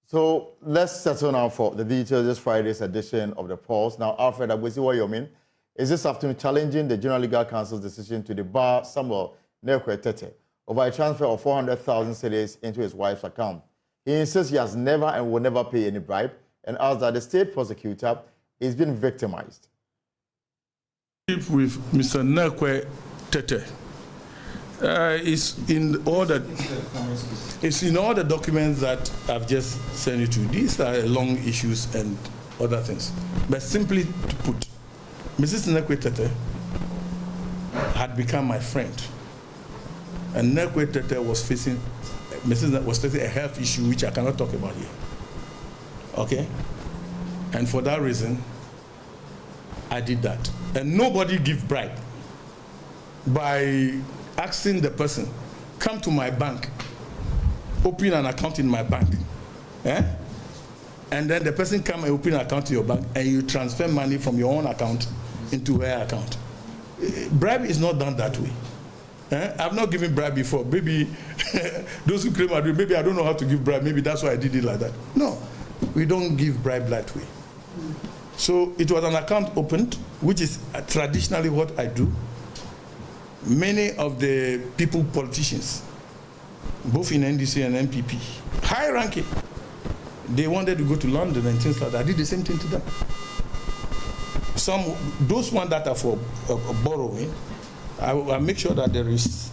So let's settle now for the details this Friday's edition of the Pulse. Now, Alfred Woyome is this afternoon challenging the General Legal Council's decision to debar Samuel Nekwe over a transfer of 400,000 cedis into his wife's account. He insists he has never and will never pay any bribe and adds that the state prosecutor is being victimized. With Mr. Nekwe is in all the documents that I've just sent you to. These are long issues and other things. But simply to put, Mrs. Nekwe had become my friend. And Nekwe was facing, was facing a health issue which I cannot talk about here. Okay? And for that reason, I did that. And nobody give bribe by asking the person, come to my bank, open an account in my bank. And then the person come and open an account in your bank and you transfer money from your own account into her account. Bribe is not done that way. I've not given bribe before. Maybe those who claim I do, maybe I don't know how to give bribe. Maybe that's why I did it like that. No, we don't give bribe that way. So it was an account opened, which is traditionally what I do. Many of the politicians, both in NDC and MPP, high ranking, they wanted to go to London and things like that. I did the same thing to them. Those ones that are for borrowing, I make sure that there is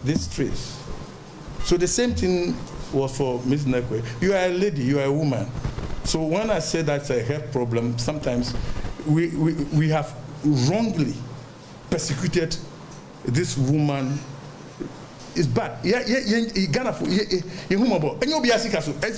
this trace. So the same thing was for Ms. Nekwe. You are a lady, you are a woman. So when I say that's a health problem, sometimes we have wrongly persecuted this woman. Is bad. It's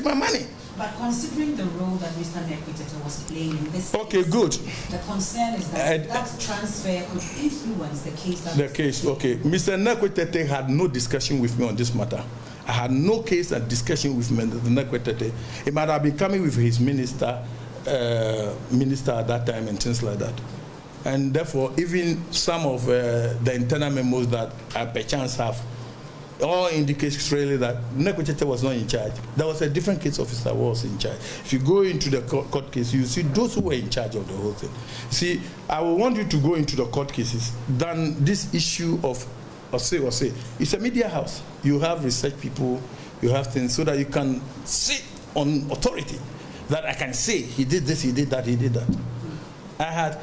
my money. But considering the role that Mr. Nekwe was playing in this okay, case, good. The concern is that that transfer could influence the case. Okay. Mr. Nekwe had no discussion with me on this matter. I had no case and discussion with Mr. Nekwe. He might have been coming with his minister at that time and things like that. And therefore, even some of the internal memos that I perchance have all indicates really that Nekwe was not in charge. There was a different case officer who was in charge. If you go into the court case, you see those who were in charge of the whole thing. See, I will want you to go into the court cases than this issue of say. It's a media house. You have research people, you have things so that you can sit on authority that I can say he did this, he did that, he did that. I had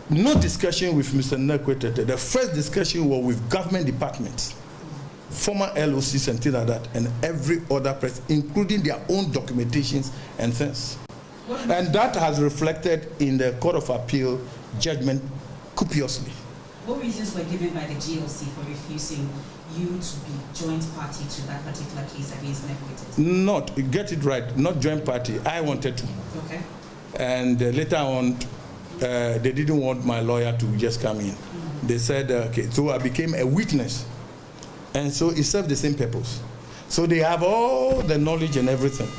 no discussion with Mr. Nekwe. The first discussion was with government departments, former LOCs and things like that, and every other person, including their own documentations and things. And that has reflected in the Court of Appeal judgment copiously. What reasons were given by the GLC for refusing you to be joint party to that particular case against Nekwe? Not, get it right, not joint party. I wanted to. Okay. And later on, they didn't want my lawyer to just come in. They said, okay, so I became a witness. And so it served the same purpose. So they have all the knowledge and everything,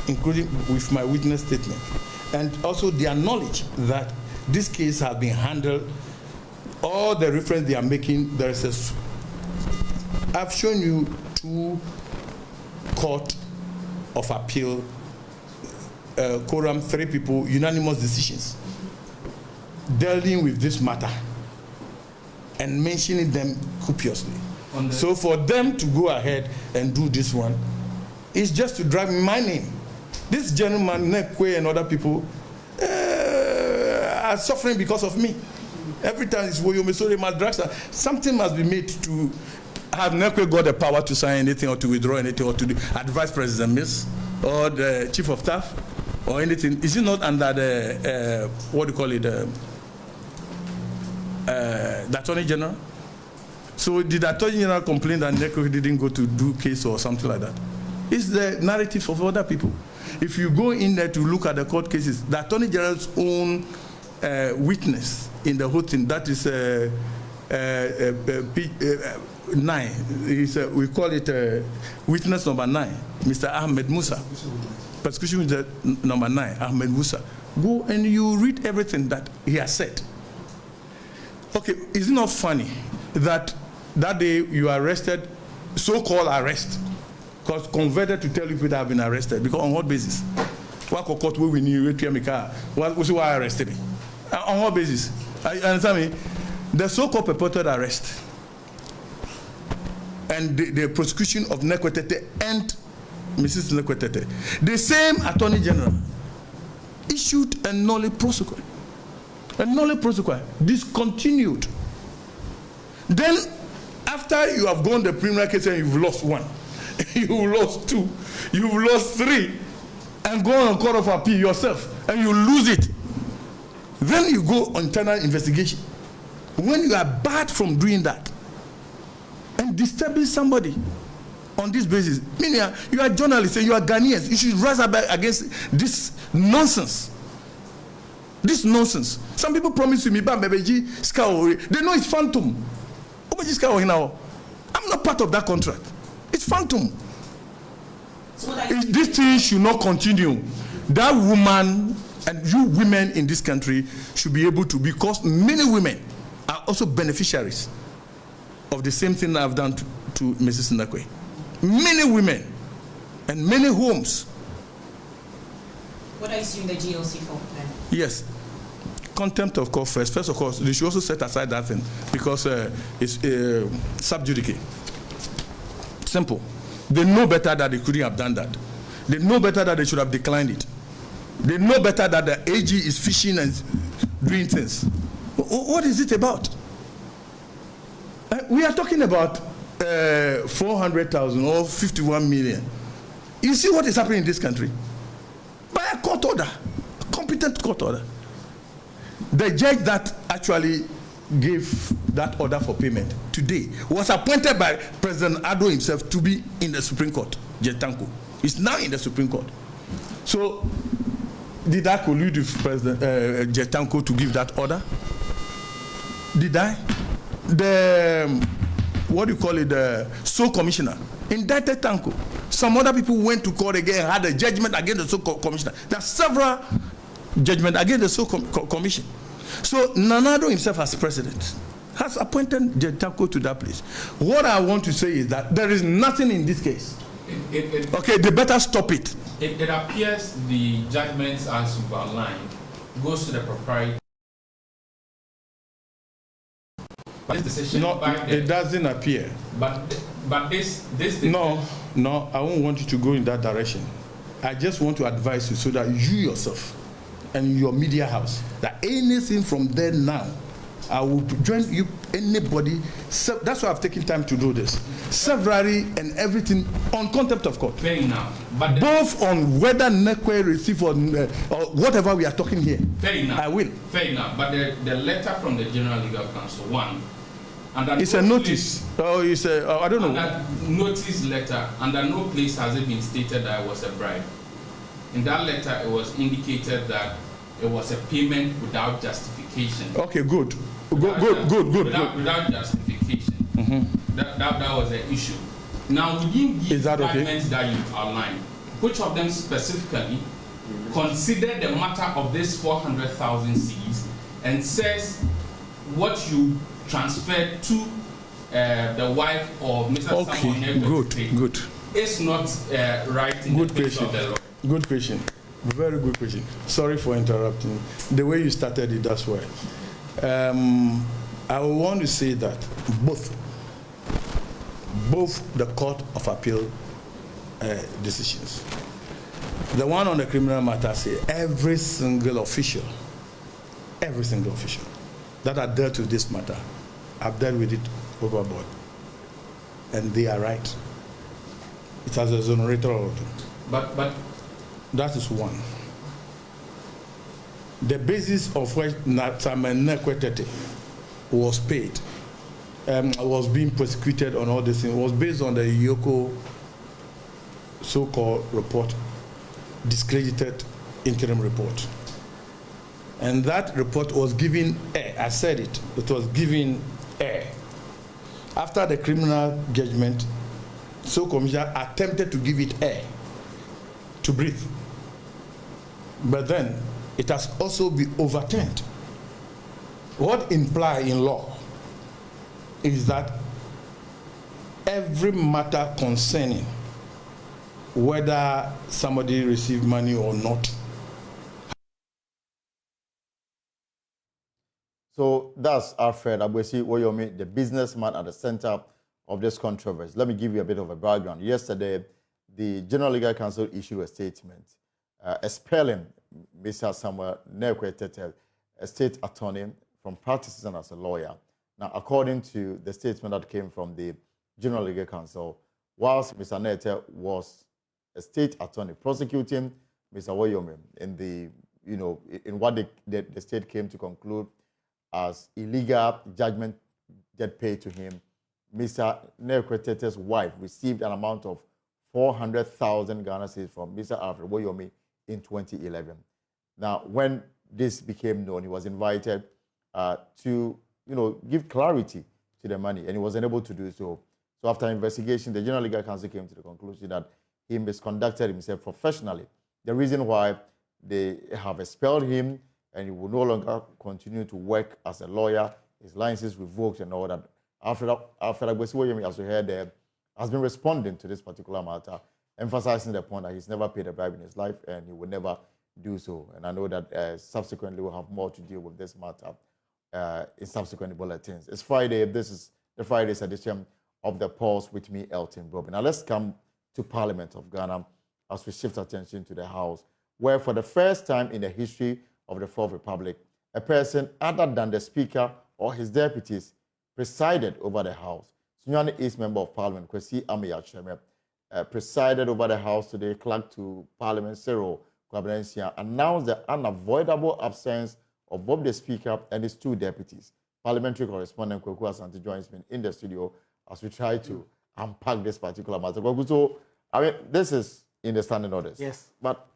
including with my witness statement. And also their knowledge that this case has been handled, all the reference they are making, there is a, I've shown you 2 court of appeal, quorum, 3 people, unanimous decisions, dealing with this matter and mentioning them copiously. So for them to go ahead and do this one, it's just to drag my name. This gentleman, Nekwe and other people, are suffering because of me. Every time it's Woyome, so they must drag something must be made to have Nekwe got the power to sign anything or to withdraw anything or to advise President Miss or the Chief of Staff or anything. Is it not under the, what do you call it, the Attorney General? So did the Attorney General complain that Nekwe didn't go to do case or something like that? It's the narrative of other people. If you go in there to look at the court cases, the Attorney General's own witness in the whole thing, that is 9. We call it witness number 9, Mr. Ahmed Musa. Prosecution with number 9, Ahmed Musa. Go and you read everything that he has said. Okay, is it not funny that that day you arrested, so-called arrest, Because converted to tell you people that have been arrested. Because on what basis? What court will we need to make why arrested me? On what basis? You understand me? The so-called purported arrest and the prosecution of Nekwetete and Mrs. Nekwetete. The same Attorney General issued a nolle prosequi. A nolle prosequi, discontinued. Then, after you have gone the preliminary case and you've lost one, you've lost two, you've lost three, and go on court of appeal yourself, and you lose it. Then you go on internal investigation. When you are barred from doing that and disturbing somebody on this basis, meaning you are journalists and you are Ghanaians, you should rise up against this nonsense. This nonsense. Some people promise to me, they know it's phantom. I'm not part of that contract. It's phantom. So this thing should not continue. That woman and you women in this country should be able to, because many women are also beneficiaries of the same thing I've done to Mrs. Nakwe. Many women and many homes. What are you suing the GLC for then? Yes. Contempt of court first. First of course, they should also set aside that thing because it's sub judice. Simple. They know better that they couldn't have done that. They know better that they should have declined it. They know better that the AG is fishing and doing things. What is it about? We are talking about 400,000 or 51 million. You see what is happening in this country? By a court order, a competent court order. The judge that actually gave that order for payment today was appointed by President Addo himself to be in the Supreme Court. Jetanko is now in the Supreme Court. So, did I collude with President Jetanko to give that order? Did I? The what do you call it? The sole commissioner indicted Tanko. Some other people went to court again and had a judgment against the sole commissioner. There are several judgments against the sole commission. So Nanado himself as president has appointed Jetanko to that place. What I want to say is that there is nothing in this case. Okay, they better stop it. It appears the judgments as you've outlined goes to the proprietor. But this decision No, it doesn't appear. But this No, I won't want you to go in that direction. I just want to advise you so that you yourself and your media house, that anything from there now, I will join you, anybody. That's why I've taken time to do this. Severally and everything on contempt of court. Fair enough. But both on whether Nekwe receive or whatever we are talking here. Fair enough. I will. Fair enough. But the letter from the General Legal Counsel, one, and it's a notice. Oh, it's a. I don't know. That notice letter, under no place has it been stated that it was a bribe. In that letter, it was indicated that it was a payment without justification. Okay, good. Without justification. Mm-hmm. That was the issue. Now, within these documents that you outlined, which of them specifically consider the matter of this 400,000 Cs and says what you transferred to the wife of Mr. Okay, good. It's not right in the face of the law. Good question. Very good question. Sorry for interrupting. The way you started it, that's why. I want to say that both the Court of Appeal decisions, the one on the criminal matter, say every single official that have dealt with this matter have dealt with it overboard, and they are right. It has exonerated all of them. But that is one. The basis of which Nekwetete was paid, was being prosecuted on all this thing, was based on the Yoko so-called report, discredited interim report. And that report was given air. I said it. It was given air. After the criminal judgment, so commissioner attempted to give it air to breathe. But then it has also been overturned. What implies in law is that every matter concerning whether somebody received money or not. So that's Alfred Woyome, the businessman at the center of this controversy. Let me give you a bit of a background. Yesterday, the General Legal Council issued a statement expelling Mr. Samuel Nekwe, a state attorney, from practicing as a lawyer. Now, according to the statement that came from the General Legal Council, whilst Mr. Nete was a state attorney prosecuting Mr. Woyome in the, in what the state came to conclude as illegal judgment debt paid to him, Mr. Nekwetete's wife received an amount of 400,000 Ghana cedis from Mr. Alfred Woyome in 2011. Now, when this became known, he was invited to, give clarity to the money, and he was unable to do so. So after investigation, the General Legal Council came to the conclusion that he misconducted himself professionally. The reason why they have expelled him and he will no longer continue to work as a lawyer, his license revoked and all that. Alfred Woyome, as we heard there, has been responding to this particular matter, emphasizing the point that he's never paid a bribe in his life and he will never do so. And I know that subsequently we'll have more to deal with this matter in subsequent bulletins. It's Friday. This is the Friday's edition of The Pulse with me, Elton Bob. Now let's come to Parliament of Ghana as we shift attention to the House, where for the first time in the history of the Fourth Republic, a person other than the Speaker or his deputies presided over the House. Sunyani East Member of Parliament, Kwesi Ameyacheme, presided over the House today. Clerk to Parliament, Cyril Kwabenensia, announced the unavoidable absence of both the Speaker and his two deputies. Parliamentary correspondent Kweku Asante joins me in the studio as we try to unpack this particular matter. So, this is in the standing orders. Yes. But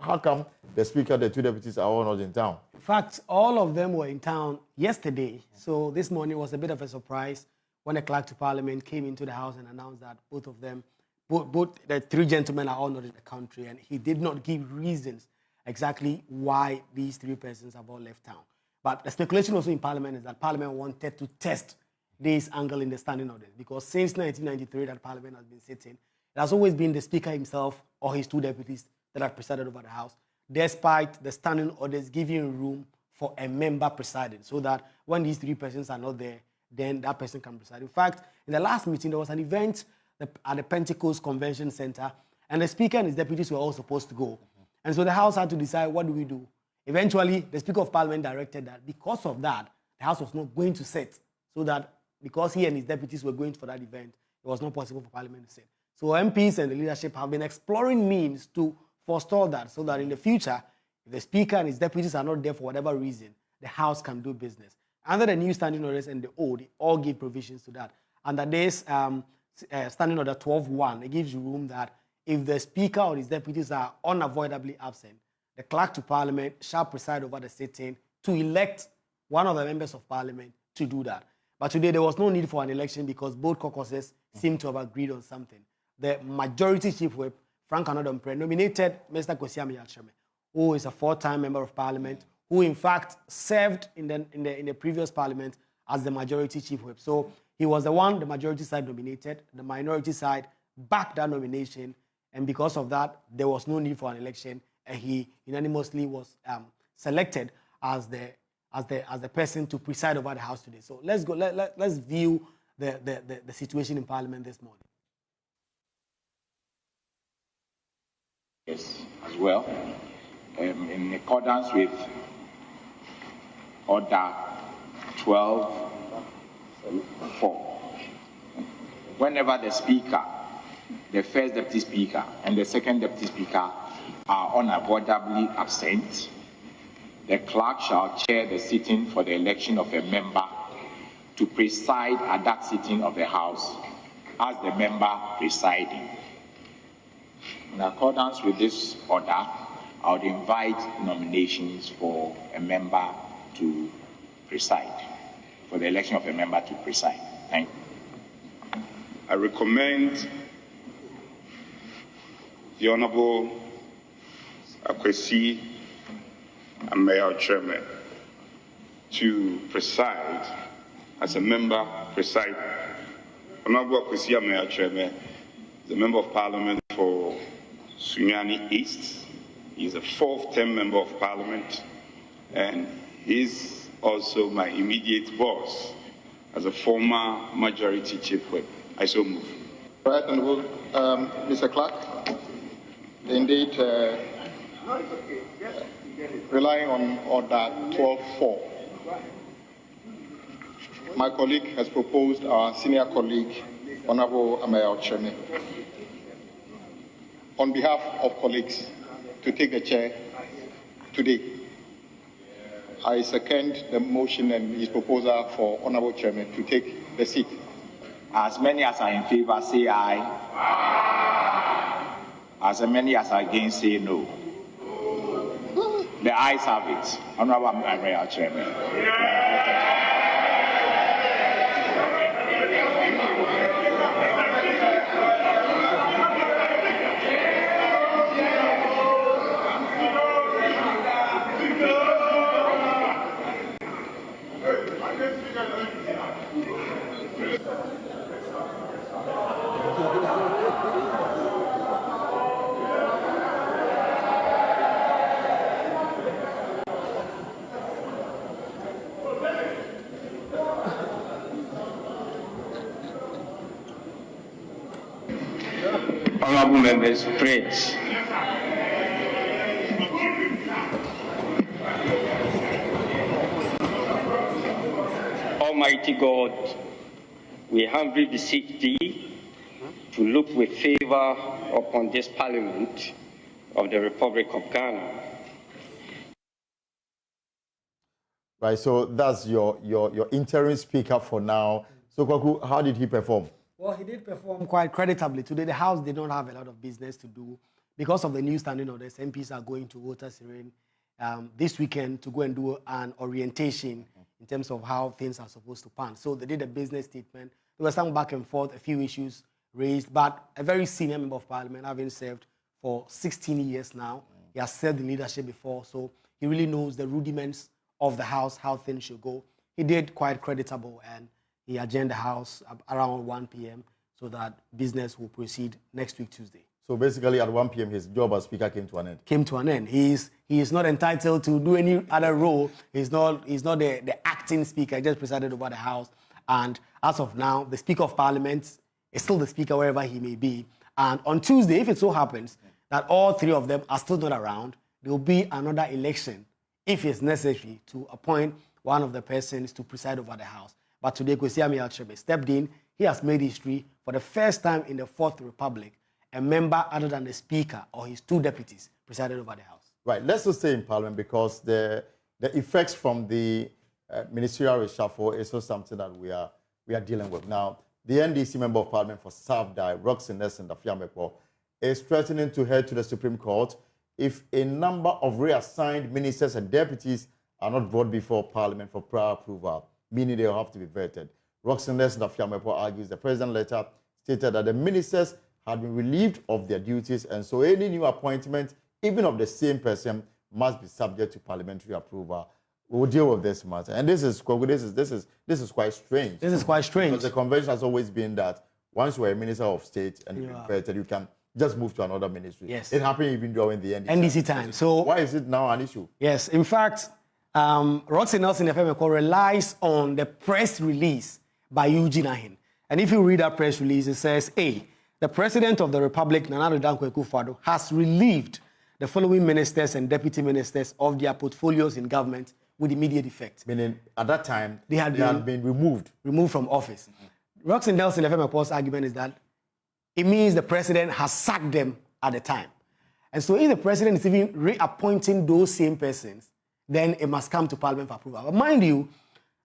how come the Speaker, the two deputies are all not in town? In fact, all of them were in town yesterday. So this morning was a bit of a surprise when the clerk to Parliament came into the House and announced that both of them, both the three gentlemen are all not in the country, and he did not give reasons exactly why these three persons have all left town. But the speculation also in Parliament is that Parliament wanted to test this angle in the standing orders, because since 1993 that Parliament has been sitting, it has always been the Speaker himself or his two deputies that have presided over the House, despite the standing orders giving room for a member presiding, so that when these three persons are not there, then that person can preside. In fact, in the last meeting, there was an event at the Pentecost Convention Center, and the Speaker and his deputies were all supposed to go. And so the House had to decide, what do we do? Eventually, the Speaker of Parliament directed that because of that, the House was not going to sit, so that because he and his deputies were going for that event, it was not possible for Parliament to sit. So MPs and the leadership have been exploring means to forestall that, so that in the future, if the Speaker and his deputies are not there for whatever reason, the House can do business. Under the new standing orders and the old, they all give provisions to that. Under this standing order 12.1, it gives you room that if the Speaker or his deputies are unavoidably absent, the clerk to Parliament shall preside over the sitting to elect one of the members of Parliament to do that. But today there was no need for an election because both caucuses seem to have agreed on something. The majority chief whip, Frank Anodompre, nominated Mr. Kwesi Ameyacheme, who is a four-time member of Parliament, who in fact served in the previous Parliament as the majority chief whip. So he was the one the majority side nominated, the minority side backed that nomination, and because of that, there was no need for an election, and he unanimously was selected as the person to preside over the House today. So let's go. Let's view the situation in Parliament this morning. Yes, as well, in accordance with Order 12.4. Whenever the Speaker, the first Deputy Speaker, and the second Deputy Speaker are unavoidably absent, the clerk shall chair the sitting for the election of a member to preside at that sitting of the House as the member presiding. In accordance with this order, I would invite nominations for a member to preside, for the election of a member to preside. Thank you. I recommend the Honorable Kwesi Ameyacheme to preside as a member presiding. Honorable Kwesi Ameyacheme is a member of Parliament for Sunyani East. He's a 4th-term member of parliament, and he's also my immediate boss as a former majority chief whip. I so move. Right, Honorable Mr. Clerk. Indeed, relying on Order 12.4, my colleague has proposed our senior colleague, Honorable Woyome, on behalf of colleagues, to take the chair today. I second the motion and his proposal for Honorable Chairman to take the seat. As many as are in favor, say aye. As many as are against, say no. The ayes have it. Honorable Chairman. Honorable members, praise. Almighty God, we humbly beseech thee to look with favor upon this Parliament of the Republic of Ghana. Right, so that's your interim speaker for now. So, Kwaku, how did he perform? Well, he did perform quite creditably. Today, the House did not have a lot of business to do because of the new standing orders. MPs are going to voters' hearing this weekend to go and do an orientation in terms of how things are supposed to pan. So they did a business statement. There was some back and forth, a few issues raised, but a very senior member of parliament, having served for 16 years now. He has served in leadership before, so he really knows the rudiments of the House, how things should go. He did quite creditable, and he adjourned the House around 1 p.m. so that business will proceed next week, Tuesday. So basically at 1 p.m. his job as speaker came to an end. Came to an end. He is not entitled to do any other role. He's not the acting speaker. He just presided over the House. And as of now, the Speaker of Parliament is still the Speaker wherever he may be. And on Tuesday, if it so happens that all three of them are still not around, there will be another election, if it's necessary, to appoint one of the persons to preside over the House. But today, Kwesi Amyaltrebe stepped in. He has made history for the first time in the Fourth Republic. A member other than the Speaker or his two deputies presided over the House. Right, let's just stay in Parliament because the effects from the ministerial reshuffle is also something that we are dealing with. Now, the NDC member of Parliament for South Dai, Roxy Nelson Dafiamepo, is threatening to head to the Supreme Court if a number of reassigned ministers and deputies are not brought before Parliament for prior approval, meaning they will have to be vetted. Roxy Nelson Dafiamepo argues the president's letter stated that the ministers had been relieved of their duties, and so any new appointment, even of the same person, must be subject to parliamentary approval. We'll deal with this matter. And this is quite strange. This is quite strange. Because the convention has always been that once you are a minister of state and you've been vetted, you can just move to another ministry. Yes. It happened even during the NDC time. So why is it now an issue? Yes. In fact, Roxy Nelson Dafiamepo relies on the press release by Eugene Ahin. And if you read that press release, it says, A, the President of the Republic, Nana Addo Dankwa Akufo-Addo, has relieved the following ministers and deputy ministers of their portfolios in government with immediate effect. Meaning, at that time, they had been removed. Removed from office. Roxy Nelson Dafiamepo's argument is that it means the president has sacked them at the time. And so if the president is even reappointing those same persons, then it must come to Parliament for approval. But mind you,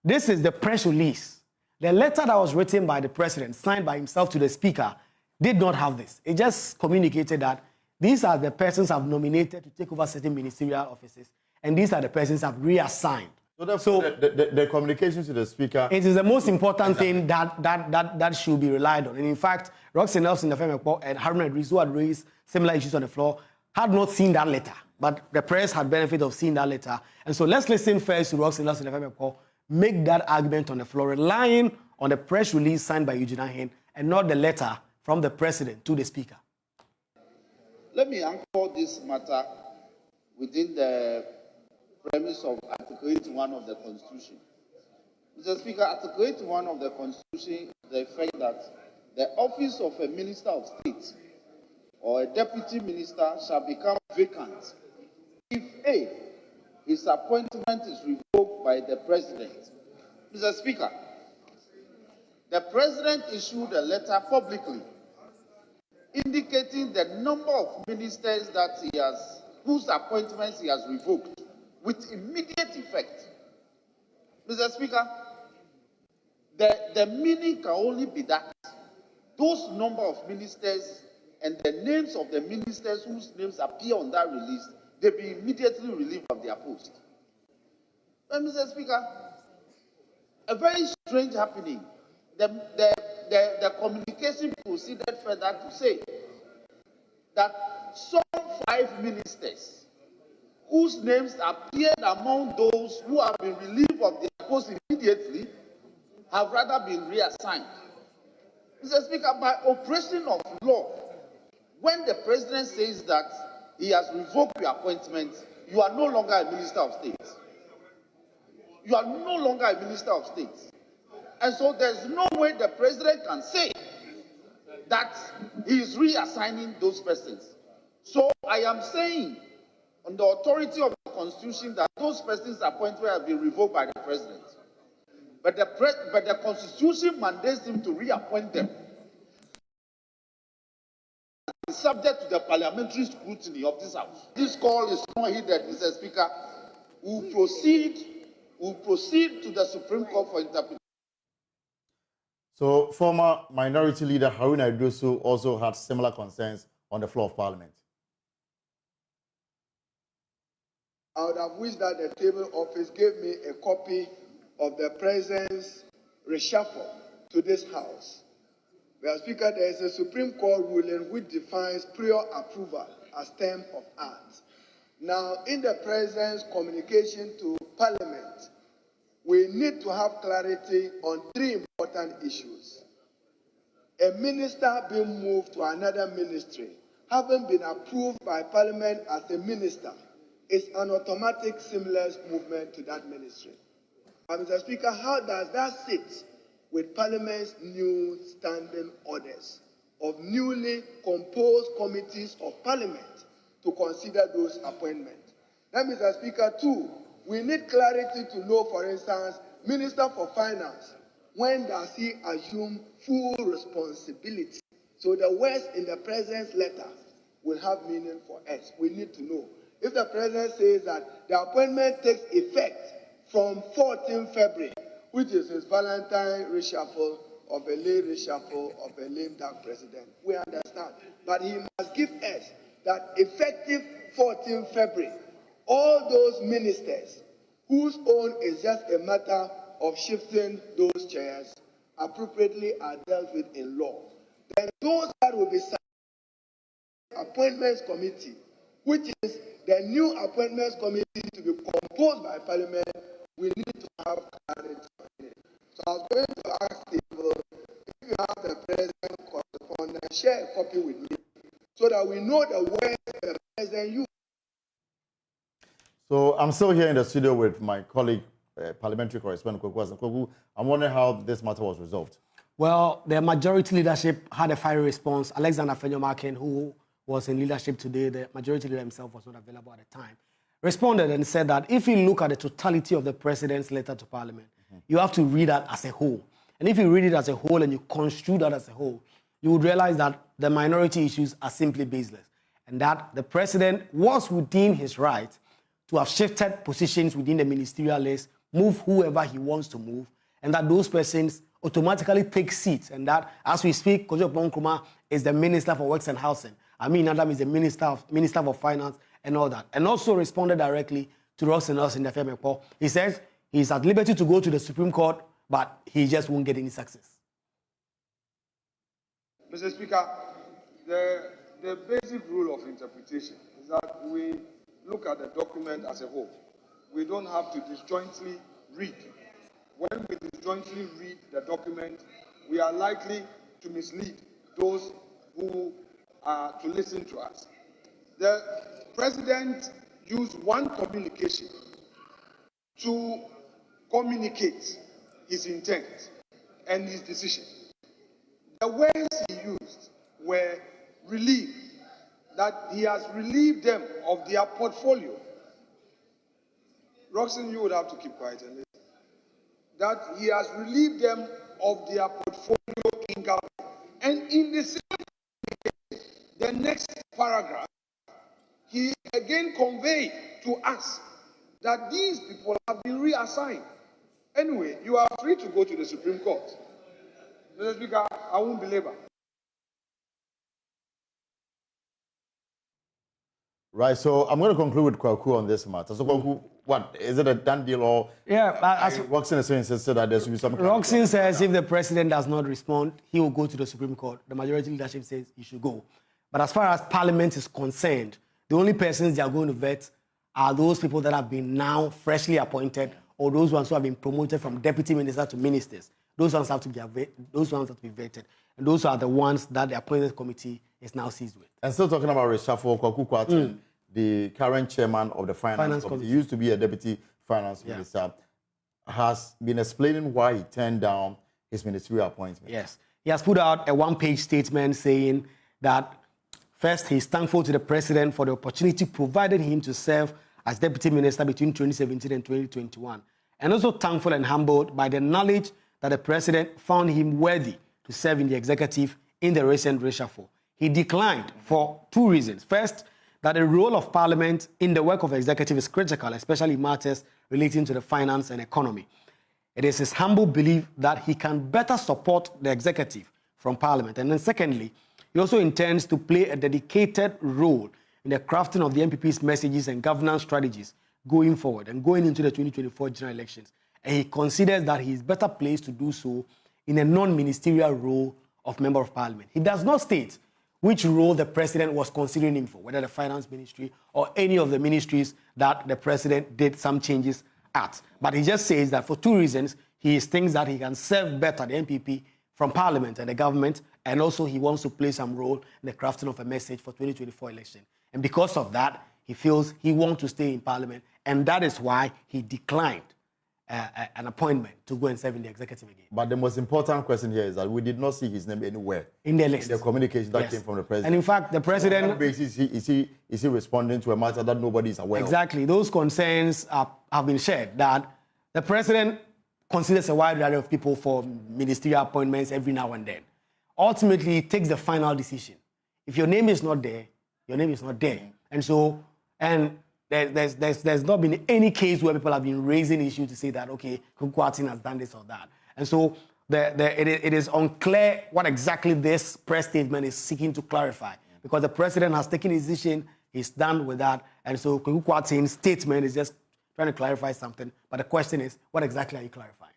this is the press release. The letter that was written by the president, signed by himself to the speaker, did not have this. It just communicated that these are the persons I've nominated to take over certain ministerial offices, and these are the persons I've reassigned. So the communication to the speaker... It is the most important thing that should be relied on. And in fact, Roxy Nelson Dafiamepo and Haruna Idris, who had raised similar issues on the floor, had not seen that letter. But the press had benefit of seeing that letter. And so let's listen first to Roxy Nelson Dafiamepo make that argument on the floor, relying on the press release signed by Eugene Ahin and not the letter from the president to the speaker. let me anchor this matter within the premise of Article 81 of the Constitution. Mr. Speaker, Article 81 of the Constitution, the effect that the office of a Minister of State or a Deputy Minister shall become vacant if A, his appointment is revoked by the President. Mr. Speaker, the President issued a letter publicly indicating the number of ministers that whose appointments he has revoked with immediate effect. Mr. Speaker, the meaning can only be that those number of ministers and the names of the ministers whose names appear on that release, they be immediately relieved of their post. But Mr. Speaker, a very strange happening. The communication proceeded further to say that some 5 ministers whose names appeared among those who have been relieved of their post immediately have rather been reassigned. Mr. Speaker, by operation of law, when the President says that he has revoked your appointment, you are no longer a Minister of State. You are no longer a Minister of State. And so there's no way the President can say that he is reassigning those persons. So I am saying, on the authority of the Constitution, that those persons' appointments have been revoked by the President. But the Constitution mandates him to reappoint them, subject to the parliamentary scrutiny of this House. This call is not heeded, Mr. Speaker. We will proceed to the Supreme Court for interpretation. So, former Minority Leader Haruna Iddrisu also had similar concerns on the floor of Parliament. I would have wished that the table office gave me a copy of the President's reshuffle to this House. Mr. Speaker, there is a Supreme Court ruling which defines prior approval as term of art. Now, in the President's communication to Parliament, we need to have clarity on 3 important issues. A minister being moved to another ministry, having been approved by Parliament as a minister, is an automatic seamless movement to that ministry. And Mr. Speaker, how does that sit with Parliament's new standing orders of newly composed committees of Parliament to consider those appointments? Then, Mr. Speaker, too, we need clarity to know, for instance, Minister for Finance, when does he assume full responsibility? So the words in the President's letter will have meaning for us. We need to know. If the President says that the appointment takes effect from 14 February, which is his Valentine reshuffle of a late reshuffle of a lame duck president, we understand. But he must give us that effective 14 February, all those ministers whose own is just a matter of shifting those chairs appropriately are dealt with in law. Then those that will be appointments committee, which is the new appointments committee to be composed by Parliament, we need to have clarity on it. So I was going to ask people, if you have the President correspondence, share a copy with me so that we know the words the President used. So I'm still here in the studio with my colleague, parliamentary correspondent Kogu. I'm wondering how this matter was resolved. Well, the majority leadership had a fiery response. Alexander Fenyomakin, who was in leadership today, the majority leader himself was not available at the time, responded and said that if you look at the totality of the President's letter to Parliament, you have to read that as a whole. And if you read it as a whole and you construe that as a whole, you would realize that the minority issues are simply baseless and that the President was within his right to have shifted positions within the ministerial list, move whoever he wants to move, and that those persons automatically take seats. And that, as we speak, Kojo Nkrumah is the Minister for Works and Housing. Amin Adam is the Minister for Finance and all that. And also responded directly to Ross and us in the FMEPO. He says he's at liberty to go to the Supreme Court, but he just won't get any success. Mr. Speaker, the basic rule of interpretation is that we look at the document as a whole. We don't have to disjointly read. When we disjointly read the document, we are likely to mislead those who are to listen to us. The president used one communication to communicate his intent and his decision. The words he used were relief, that he has relieved them of their portfolio. Roxanne, you would have to keep quiet and listen. That he has relieved them of their portfolio in government. And in the same communication, the next paragraph, he again conveyed to us that these people have been reassigned. Anyway, you are free to go to the Supreme Court. Mr. Speaker, I won't belabor. Right, so I'm going to conclude with Kwaku on this matter. So Kwaku, what, is it a done deal or... Yeah, Roxanne is insisted that there should be some... Roxanne says if the president does not respond, he will go to the Supreme Court. The majority leadership says he should go. But as far as Parliament is concerned, the only persons they are going to vet are those people that have been now freshly appointed or those ones who have been promoted from deputy minister to ministers. Those ones have to be vetted. And those are the ones that the appointed committee is now seized with. And still talking about reshuffle, Kwaku Kwarteng, the current chairman of the finance committee, used to be a deputy finance minister, has been explaining why he turned down his ministerial appointment. Yes. He has put out a one-page statement saying that first, he's thankful to the president for the opportunity provided him to serve as deputy minister between 2017 and 2021, and also thankful and humbled by the knowledge that the president found him worthy to serve in the executive in the recent reshuffle. He declined for two reasons. First, that the role of Parliament in the work of the executive is critical, especially matters relating to the finance and economy. It is his humble belief that he can better support the executive from Parliament. And then secondly, he also intends to play a dedicated role in the crafting of the MPP's messages and governance strategies going forward and going into the 2024 general elections. And he considers that he is better placed to do so in a non-ministerial role of Member of Parliament. He does not state which role the president was considering him for, whether the finance ministry or any of the ministries that the president did some changes at. But he just says that for two reasons, he thinks that he can serve better the MPP from Parliament and the government, and also he wants to play some role in the crafting of a message for 2024 election. And because of that, he feels he wants to stay in Parliament, and that is why he declined an appointment to go and serve in the executive again. But the most important question here is that we did not see his name anywhere in the list. In the communication that came from the president. And in fact, the president... On what basis is he responding to a matter that nobody is aware of? Exactly. Those concerns have been shared, that the president considers a wide variety of people for ministerial appointments every now and then. Ultimately, he takes the final decision. If your name is not there, your name is not there. And so, there's not been any case where people have been raising issues to say that, okay, Kwarteng has done this or that. And so it is unclear what exactly this press statement is seeking to clarify, because the president has taken his decision, he's done with that. And so Kwarteng's statement is just trying to clarify something. But the question is, what exactly are you clarifying?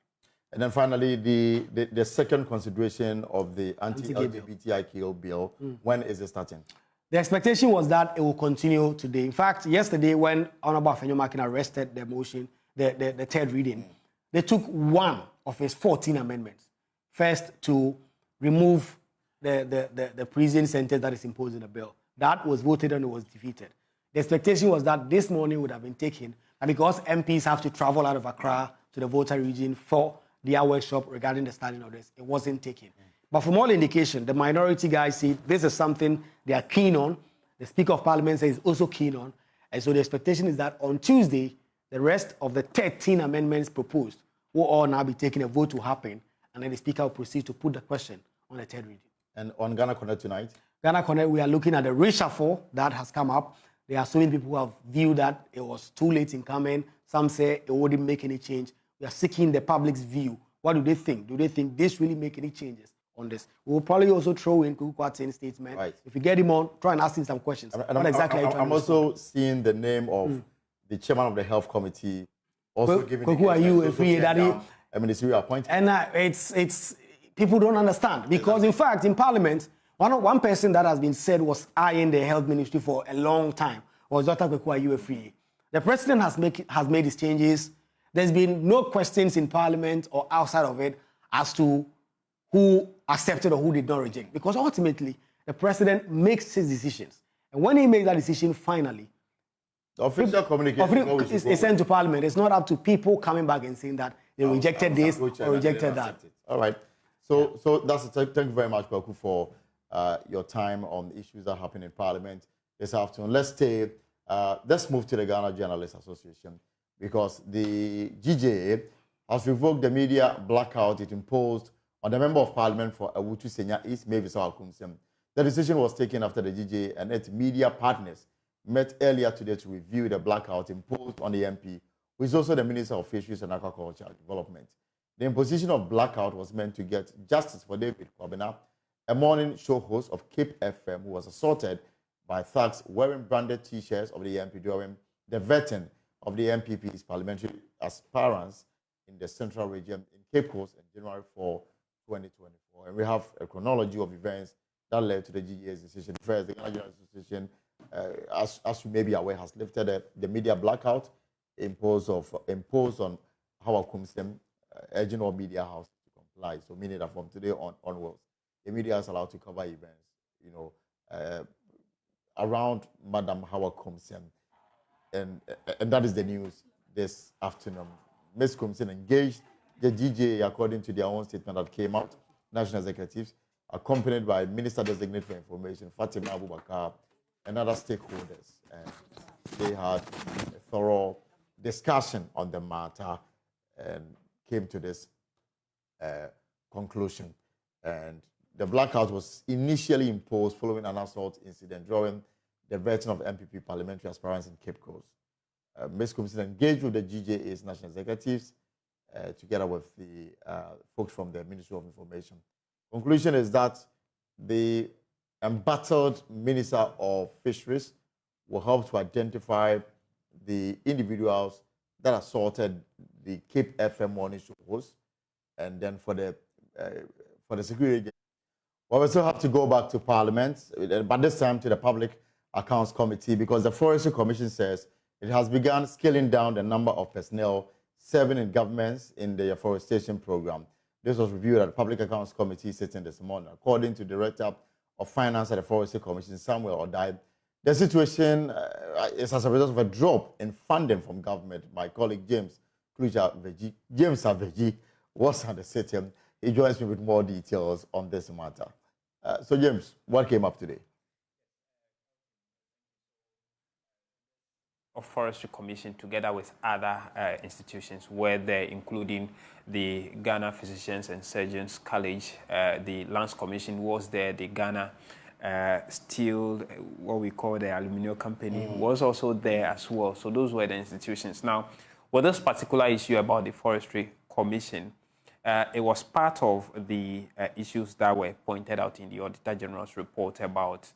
And then finally, the second consideration of the anti-LGBTIQ bill, when is it starting? The expectation was that it will continue today. In fact, yesterday, when Honorable Afenyo-Markin arrested the motion, the third reading, they took one of his 14 amendments. First, to remove the prison sentence that is imposed in the bill. That was voted and it was defeated. The expectation was that this morning would have been taken, and because MPs have to travel out of Accra to the voter region for their workshop regarding the starting of this, it wasn't taken. But from all indication, the minority guys see this is something they are keen on. The Speaker of Parliament says he's also keen on. And so the expectation is that on Tuesday, the rest of the 13 amendments proposed will all now be taking a vote to happen. And then the Speaker will proceed to put the question on the third reading. And on Ghana Connect tonight? Ghana Connect, we are looking at the reshuffle that has come up. There are so many people who have viewed that it was too late in coming. Some say it wouldn't make any change. We are seeking the public's view. What do they think? Do they think this really make any changes on this? We'll probably also throw in Kwarteng's statement. Right. If we get him on, try and ask him some questions. I'm also seeing the name of the chairman of the health committee also giving a ministerial appointment. And it's people don't understand, because in fact in Parliament, one person that has been said was eyeing the health ministry for a long time was Dr. Kweku Ayuefree. The president has made his changes. There's been no questions in Parliament or outside of it as to who accepted or who did not reject, because ultimately the president makes his decisions. And when he makes that decision finally, the official communication is sent to Parliament. It's not up to people coming back and saying that they rejected this or rejected that. All right. So that's it. Thank you very much, Baku, for your time on the issues that happen in Parliament this afternoon. Let's move to the Ghana Journalists Association, because the GJA has revoked the media blackout it imposed on the Member of Parliament for Awutu Senya East, Mavis Akumsem. The decision was taken after the GJA and its media partners met earlier today to review the blackout imposed on the MP, who is also the Minister of Fisheries and Aquaculture Development. The imposition of blackout was meant to get justice for David Kwabena, a morning show host of Cape FM, who was assaulted by thugs wearing branded T-shirts of the MP during the vetting of the MPP's parliamentary aspirants in the Central Region in Cape Coast on January 4, 2024. And we have a chronology of events that led to the GJA's decision. First, the Ghana Journalists Association, as you may be aware, has lifted the media blackout imposed on Howard Kumsem, urging all media houses to comply. So meaning that from today onwards, the media is allowed to cover events, around Madam Howard Kumsem. And that is the news this afternoon. Ms. Kumsem engaged the GJA according to their own statement that came out, national executives, accompanied by Minister Designate for Information, Fatima Abubakar, and other stakeholders. And they had a thorough discussion on the matter and came to this conclusion. And the blackout was initially imposed following an assault incident during the vetting of MPP parliamentary aspirants in Cape Coast. Ms. Kumsem engaged with the GJA's national executives together with the folks from the Ministry of Information. Conclusion is that the embattled Minister of Fisheries will help to identify the individuals that assaulted the Cape FM morning show host, and then for the security agency. Well, we still have to go back to Parliament, but this time to the Public Accounts Committee, because the Forestry Commission says it has begun scaling down the number of personnel serving in governments in the afforestation program. This was reviewed at the Public Accounts Committee sitting this morning. According to the Director of Finance at the Forestry Commission, Samuel Odai, the situation is as a result of a drop in funding from government. My colleague James Aveji was at the sitting. He joins me with more details on this matter. So James, what came up today? Of Forestry Commission, together with other institutions, where they're including the Ghana Physicians and Surgeons College, the Lands Commission was there, the Ghana Steel, what we call the Aluminium Company, was also there as well. So those were the institutions. Now, with this particular issue about the Forestry Commission, it was part of the issues that were pointed out in the Auditor General's report about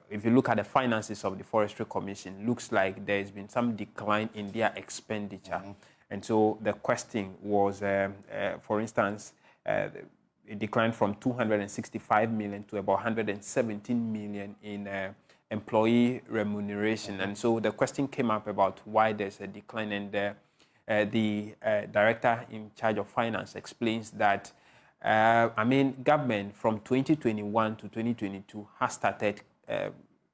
if you look at the finances of the Forestry Commission, looks like there's been some decline in their expenditure. And so the question was, for instance, it declined from 265 million to about 117 million in employee remuneration. And so the question came up about why there's a decline, and the director in charge of finance explains that government from 2021 to 2022 has started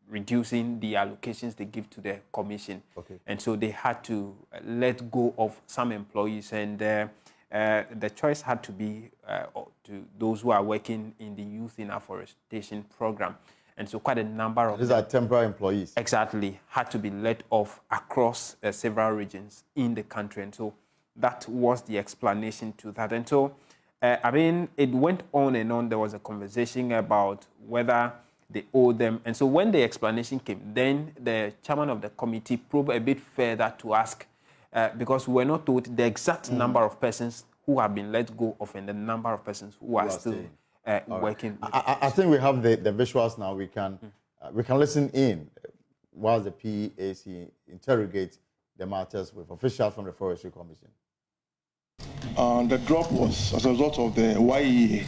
reducing the allocations they give to the commission. Okay. And so they had to let go of some employees, and the choice had to be to those who are working in the Youth in Afforestation program. And so quite a number of... These are temporary employees. Exactly. Had to be let off across several regions in the country. And so that was the explanation to that. And so it went on and on. There was a conversation about whether they owe them. And so when the explanation came, then the chairman of the committee probed a bit further to ask, because we were not told the exact number of persons who have been let go of and the number of persons who are still working. Right. I think we have the visuals now. We can listen in while the PAC interrogates the matters with officials from the Forestry Commission. The drop was as a result of the YEA.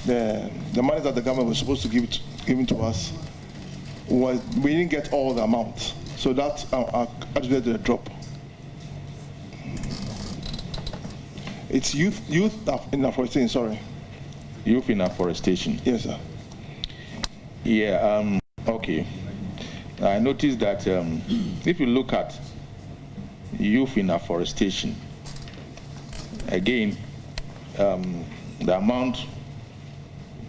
The money that the government was supposed to give to us, we didn't get all the amount. So that attributed to the drop. It's youth in afforestation, sorry. Youth in afforestation. Yes, sir. Yeah, Okay. I noticed that if you look at youth in afforestation, again, the amount,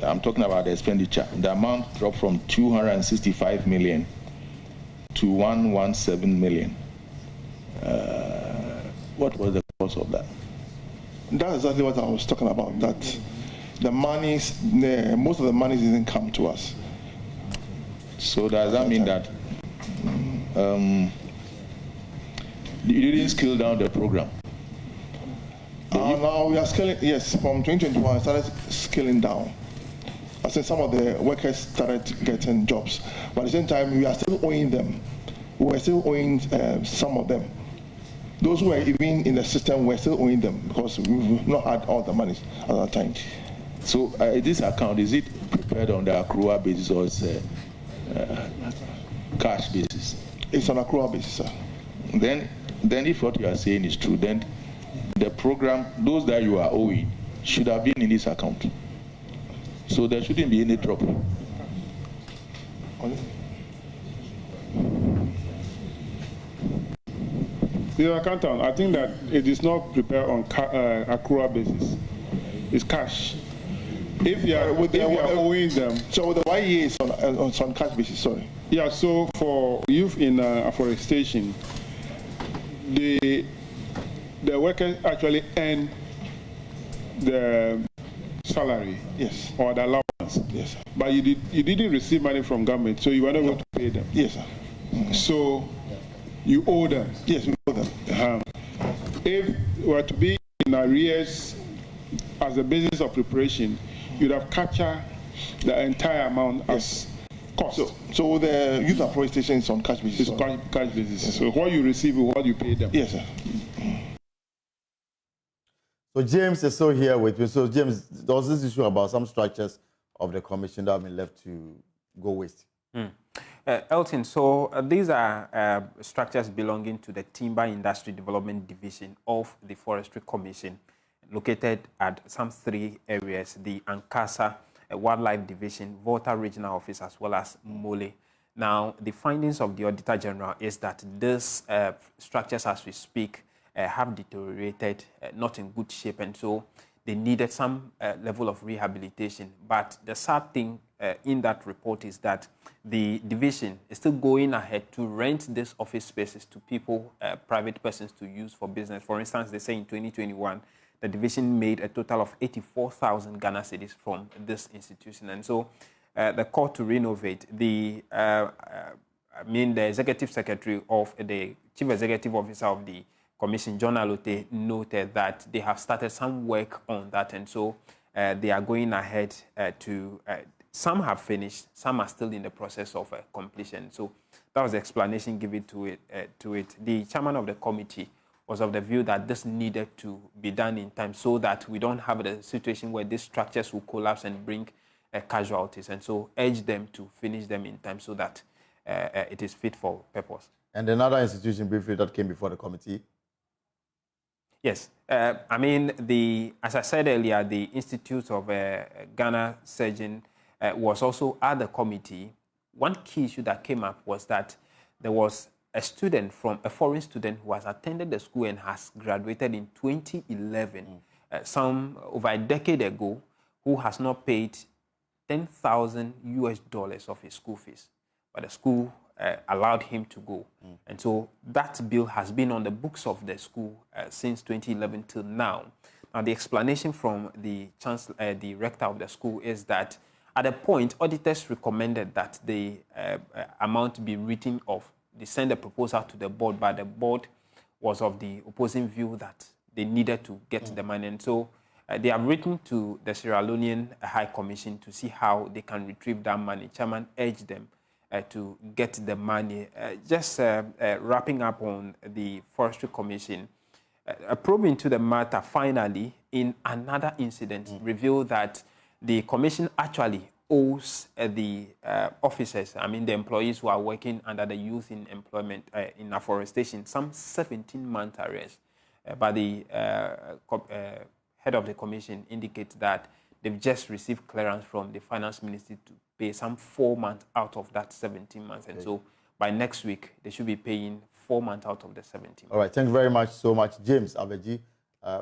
I'm talking about the expenditure, the amount dropped from 265 million to 117 million. What was the cause of that? That's exactly what I was talking about, that the monies, most of the money didn't come to us. So does that mean that you didn't scale down the program? Now we are scaling, yes, from 2021 I started scaling down. I said some of the workers started getting jobs, but at the same time we are still owing them. We are still owing some of them. Those who were even in the system were still owing them because we've not had all the money at that time. So this account, is it prepared on the accrual basis or it's cash basis? It's on accrual basis, sir. Then if what you are saying is true, then the program, those that you are owing, should have been in this account. So there shouldn't be any drop. The accountant, I think that it is not prepared on accrual basis. It's cash. If you are, owing them. So the YE is on cash basis, sorry. Yeah, so for youth in afforestation, the workers actually earn the salary, yes, or the allowance, yes, but you didn't receive money from government, so you were not able to pay them. Yes, sir. So you owe them. Yes, we owe them. If we were to be in arrears as a basis of preparation, you'd have captured the entire amount as cost. So the youth afforestation is on cash basis. It's cash basis. Yes. So what you receive is what you pay them. Yes, sir. So James is still here with me. So James, there was this issue about some structures of the commission that have been left to go waste. Elton, so these are structures belonging to the Timber Industry Development Division of the Forestry Commission, located at some 3 areas: the Ankasa Wildlife Division, Volta Regional Office, as well as Mole. Now, the findings of the Auditor General is that these structures, as we speak, have deteriorated, not in good shape, and so they needed some level of rehabilitation. But the sad thing in that report is that the division is still going ahead to rent these office spaces to people, private persons, to use for business. For instance, they say in 2021, the division made a total of 84,000 Ghana cedis from this institution. And so the call to renovate, the executive secretary of the chief executive officer of the commission, John Alote, noted that they have started some work on that. And so they are going ahead to, some have finished, some are still in the process of completion. So that was the explanation given to it. The chairman of the committee was of the view that this needed to be done in time so that we don't have the situation where these structures will collapse and bring casualties, and so urge them to finish them in time so that it is fit for purpose. And another institution briefly that came before the committee? Yes. As I said earlier, the Institute of Ghana Surgeon was also at the committee. One key issue that came up was that there was a foreign student who has attended the school and has graduated in 2011, some over a decade ago, who has not paid $10,000 of his school fees, but the school allowed him to go. And so that bill has been on the books of the school since 2011 till now. Now, the explanation from the the rector of the school is that at a point, auditors recommended that the amount be written off. They sent a proposal to the board, but the board was of the opposing view that they needed to get the money. And so they have written to the Sierra Leonean High Commission to see how they can retrieve that money. Chairman urged them to get the money. Wrapping up on the Forestry Commission, a probe into the matter finally, in another incident, revealed that the commission actually owes the officers, the employees who are working under the Youth in Employment in Afforestation, some 17-month arrears. But the head of the commission indicates that they've just received clearance from the finance ministry to pay some 4 months out of that 17 months. And so by next week, they should be paying 4 months out of the 17 months. All right, thank you very much so much, James Abeji,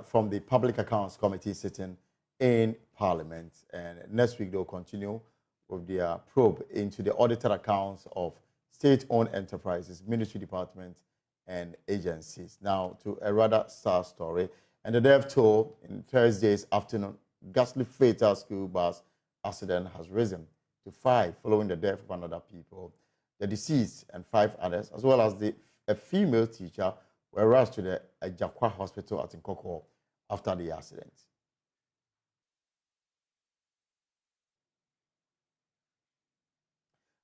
from the Public Accounts Committee sitting in Parliament. And next week, they'll continue with their probe into the audited accounts of state-owned enterprises, ministry departments, and agencies. Now, to a rather sad story. And the death toll in Thursday's afternoon ghastly fatal school bus accident has risen to 5 following the death of another people. The deceased and 5 others, as well as a female teacher, were rushed to the Ajakwa Hospital at Nkoko after the accident.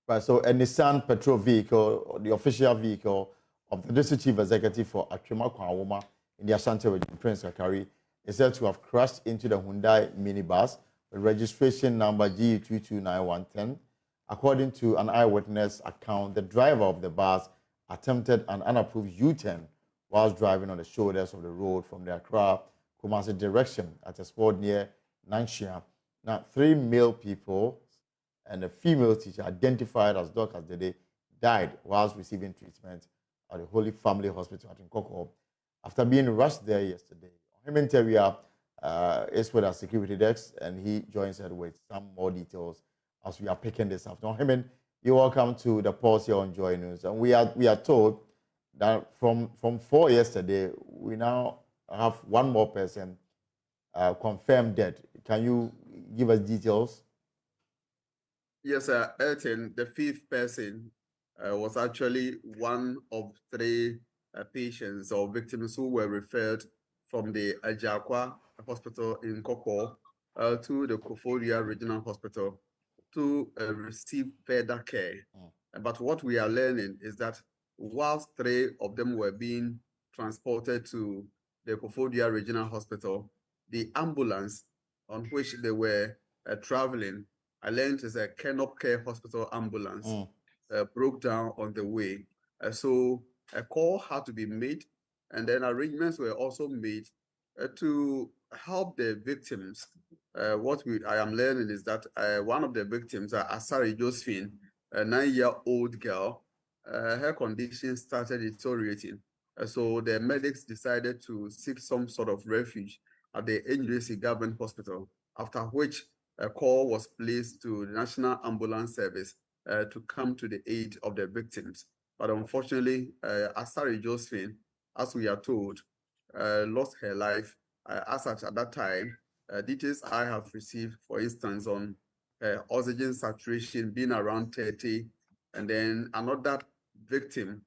Right, so a Nissan petrol vehicle, the official vehicle of the District Chief Executive for Atwema Kwanwoma in the Ashanti region, Prince Kakari, is said to have crashed into the Hyundai minibus with registration number G229110. According to an eyewitness account, the driver of the bus attempted an unapproved U-turn whilst driving on the shoulders of the road from the Accra-Kumasi direction at a spot near Nanshia. Now, 3 male people and a female teacher identified as Dorcas Dede died whilst receiving treatment at the Holy Family Hospital at Nkoko after being rushed there yesterday. Woyome is with our security desk, and he joins us with some more details as we are picking this up. Now, Woyome, you're welcome to the pulse here on Joy News. And we are told that from 4 yesterday, we now have one more person confirmed dead. Can you give us details? Yes, sir. Elton, the 5th person, was actually one of 3 patients or victims who were referred from the Ajakwa Hospital in Nkoko to the Koforia Regional Hospital to receive further care. But what we are learning is that whilst 3 of them were being transported to the Koforia Regional Hospital, the ambulance on which they were traveling, I learned is a Kenop Care Hospital ambulance, broke down on the way. So a call had to be made, and then arrangements were also made to help the victims. What I am learning is that one of the victims, Asari Josephine, a 9-year-old girl, her condition started deteriorating. So the medics decided to seek some sort of refuge at the NJC Government Hospital, after which a call was placed to the National Ambulance Service to come to the aid of the victims. But unfortunately, Asari Josephine, as we are told, lost her life. As such, at that time, details I have received, for instance, on oxygen saturation being around 30, and then another victim,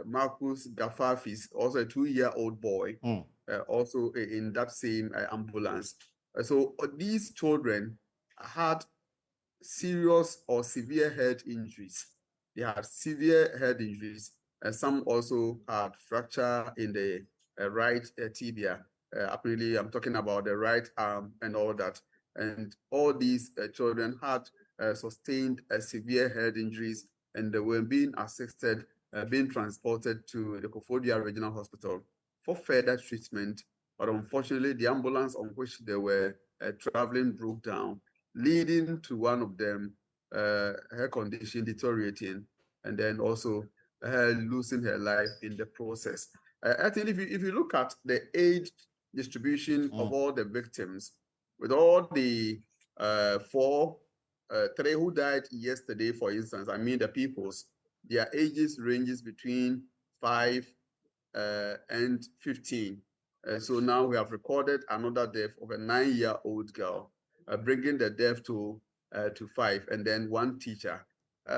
Marcus Gafafis, also a 2-year-old boy, also in that same ambulance. So these children had serious or severe head injuries. They had severe head injuries, and some also had fracture in the right tibia. Apparently, I'm talking about the right arm and all that. And all these children had sustained severe head injuries, and they were being assisted, being transported to the Kofodia Regional Hospital for further treatment. But unfortunately, the ambulance on which they were traveling broke down, leading to one of them, her condition deteriorating, and then also her losing her life in the process. I think if you look at the age distribution of all the victims, with all the 3 who died yesterday, for instance, I mean the peoples, their ages ranges between 5 and 15. So now we have recorded another death of a 9-year-old girl, bringing the death to 5, and then 1 teacher.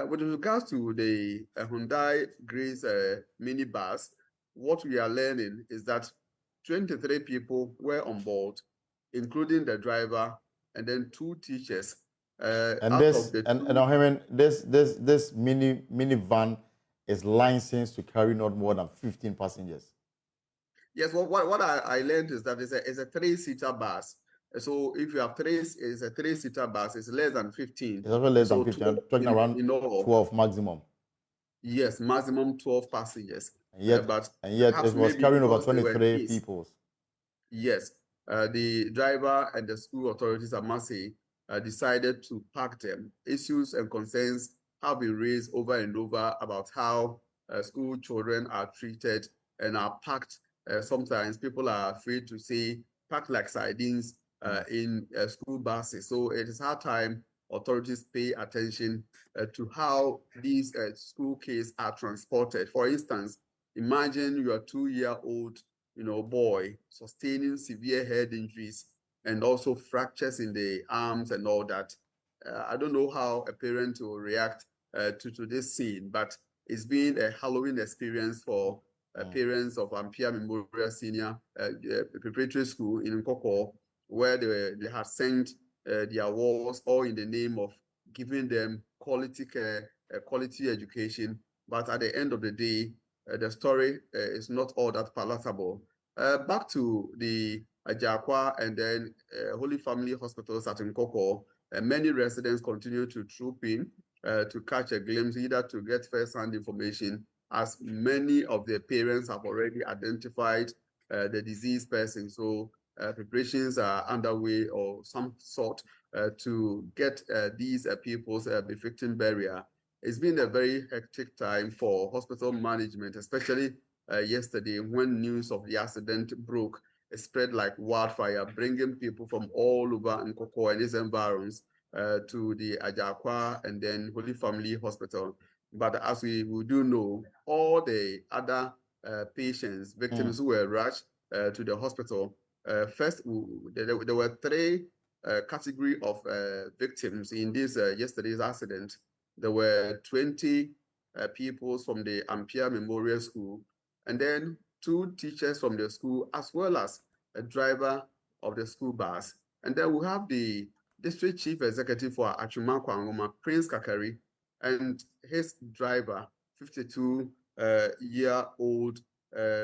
With regards to the Hyundai Grace minibus, what we are learning is that 23 people were on board, including the driver and then 2 teachers. And this minivan is licensed to carry not more than 15 passengers. Yes, well, what I learned is that it's a 3-seater bus. So if you have 3, it's a 3-seater bus. It's less than 15. It's also less than 15. I'm talking around 12 maximum. Yes, maximum 12 passengers. And yet it was carrying over 23 people. Yes, The driver and the school authorities, I must say, decided to park them. Issues and concerns have been raised over and over about how school children are treated and are packed. Sometimes people are afraid to say packed like sardines in school buses. So it is high time authorities pay attention to how these school kids are transported. For instance, imagine your 2-year-old boy sustaining severe head injuries and also fractures in the arms and all that. I don't know how a parent will react to this scene, but it's been a Halloween experience for parents of Ampia Memorial Senior Preparatory School in Nkoko, where they had sent their walls all in the name of giving them quality care, quality education. But at the end of the day, the story is not all that palatable. Back to the Ajakwa and then Holy Family Hospitals at Nkoko, many residents continue to troop in to catch a glimpse, either to get first-hand information, as many of their parents have already identified the diseased person. So preparations are underway or some sort to get these people's befitting burial. It's been a very hectic time for hospital management, especially yesterday when news of the accident broke. It spread like wildfire, bringing people from all over Nkoko and its environs to the Ajakwa and then Holy Family Hospital. But as we do know, all the other patients, victims who were rushed to the hospital, first, there were 3 categories of victims in this yesterday's accident. There were 20 pupils from the Ampia Memorial School, and then 2 teachers from the school, as well as a driver of the school bus. And then we have the district chief executive for Achuma Kwangoma, Prince Kakari, and his driver, 52-year-old,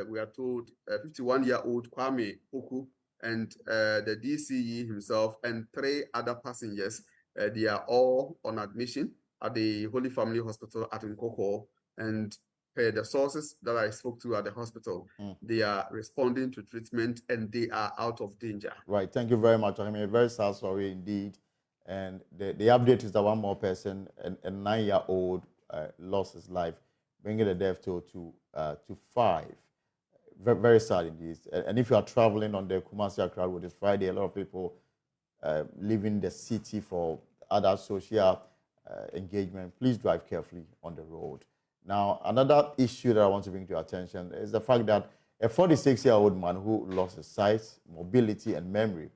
we are told, 51-year-old Kwame Oku, and the DCE himself, and 3 other passengers. They are all on admission at the Holy Family Hospital at Nkoko, and the sources that I spoke to at the hospital, they are responding to treatment and they are out of danger. Right, thank you very much. I mean, a very sad story indeed. And the update is that one more person, a 9-year-old, lost his life, bringing the death toll to 5. Very, very sad indeed. And if you are traveling on the Kumasi Accra Road this Friday, a lot of people leaving the city for other social engagement, please drive carefully on the road. Now, another issue that I want to bring to your attention is the fact that a 46-year-old man who lost his sight, mobility, and memory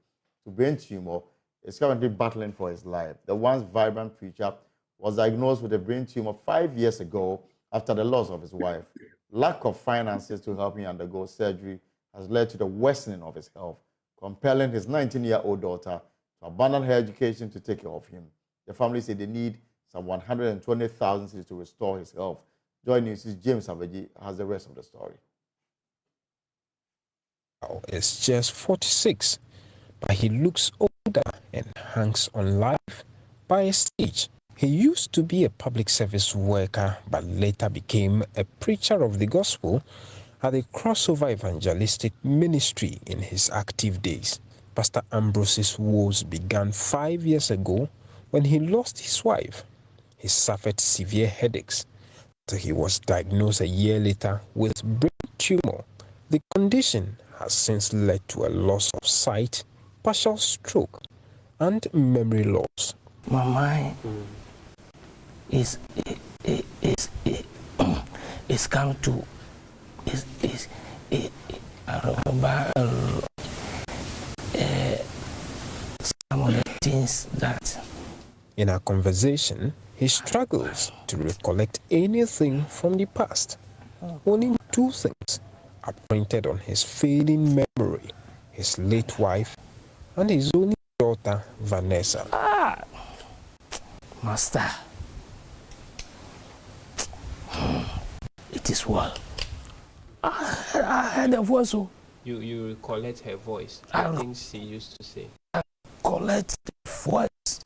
to brain tumor is currently battling for his life. The once vibrant preacher was diagnosed with a brain tumor 5 years ago after the loss of his wife. Lack of finances to help him undergo surgery has led to the worsening of his health, compelling his 19-year-old daughter to abandon her education to take care of him. The family said they need some 120,000 to restore his health. Joy News' James Aveji has the rest of the story. Is just 46, but he looks older and hangs on life by a stage. He used to be a public service worker, but later became a preacher of the gospel at the Crossover Evangelistic Ministry in his active days. Pastor Ambrose's woes began 5 years ago when he lost his wife. He suffered severe headaches. So he was diagnosed a year later with brain tumor. The condition has since led to a loss of sight, partial stroke, and memory loss. My mind is come to I remember some of the things that. In our conversation, he struggles to recollect anything from the past. Only 2 things are printed on his fading memory: his late wife and his only daughter, Vanessa. Master, it is well. I heard a voice. You recollect her voice, the things she used to say. I collect the voice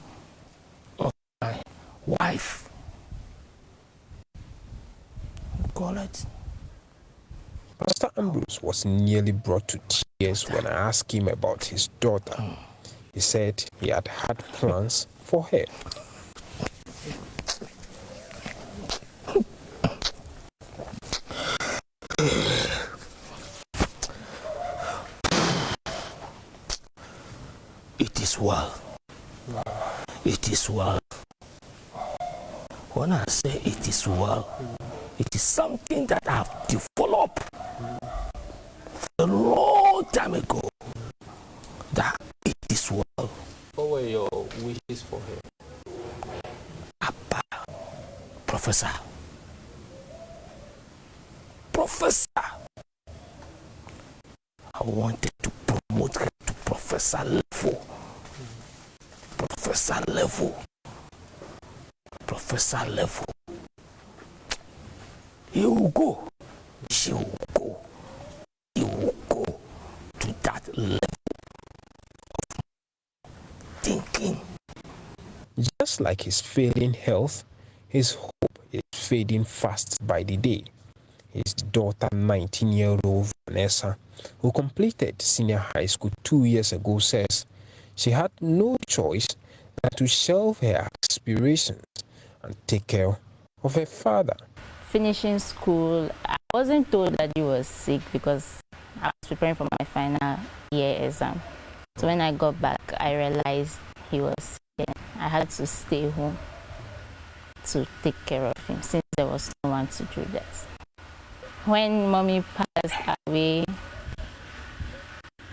of my wife. Call it. Pastor Ambrose was nearly brought to tears years when I asked him about his daughter. He said he had plans for her. It is well. It is well. When I say it is well, it is something that I have developed a long time ago, that it is well. What were your wishes for her? Abba, Professor. Professor. I wanted to promote her to professor level. Professor level. Professor level. He will go. She will go. He will go to that level of thinking. Just like his failing health, his hope is fading fast by the day. His daughter, 19-year-old Vanessa, who completed senior high school 2 years ago, says she had no choice than to shelve her aspirations and take care of her father. Finishing school, I wasn't told that he was sick because I was preparing for my final year exam. So when I got back, I realized he was sick. I had to stay home to take care of him since there was no one to do that. When mommy passed away,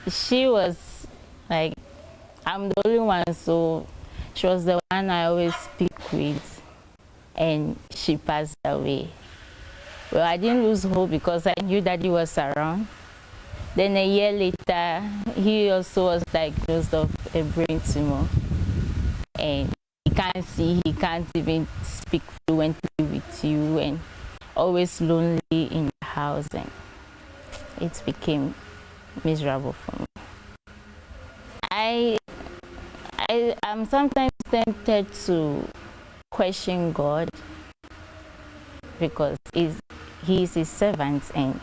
she was like, I'm the only one, so she was the one I always speak with, and she passed away. Well, I didn't lose hope because I knew that he was around. Then a year later, he also was diagnosed of a brain tumor, and he can't see, he can't even speak fluently with you, and always lonely in the house, and it became miserable for me. I'm sometimes tempted to question God because he is his servant, and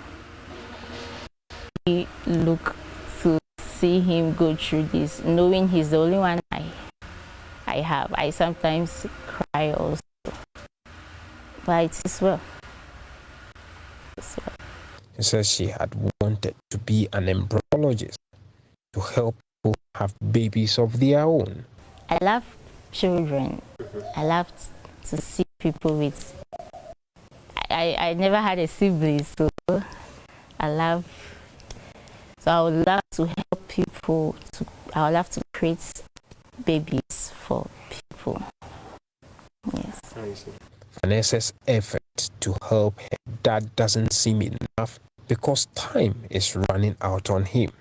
we look to see him go through this, knowing he's the only one I have. I sometimes cry also, but it is well. She says she had wanted to be an embryologist to help people have babies of their own. I love children. I love to see people with... I never had a sibling, so I would love to help people. I would love to create babies for people. Yes. Vanessa's effort to help her dad doesn't seem enough because time is running out on him.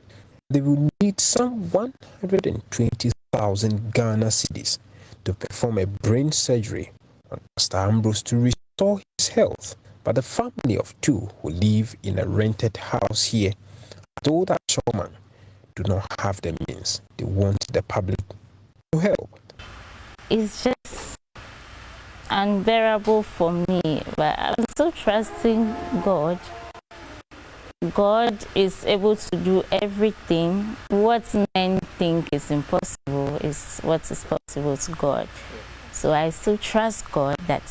They will need some 120,000 Ghana cedis to perform a brain surgery on Pastor Ambrose to restore his health. But the family of two who live in a rented house here told that showman do not have the means. They want the public to help. It's just unbearable for me, but I'm still trusting God. God is able to do everything. What men think is impossible is what is possible to God. So I still trust God that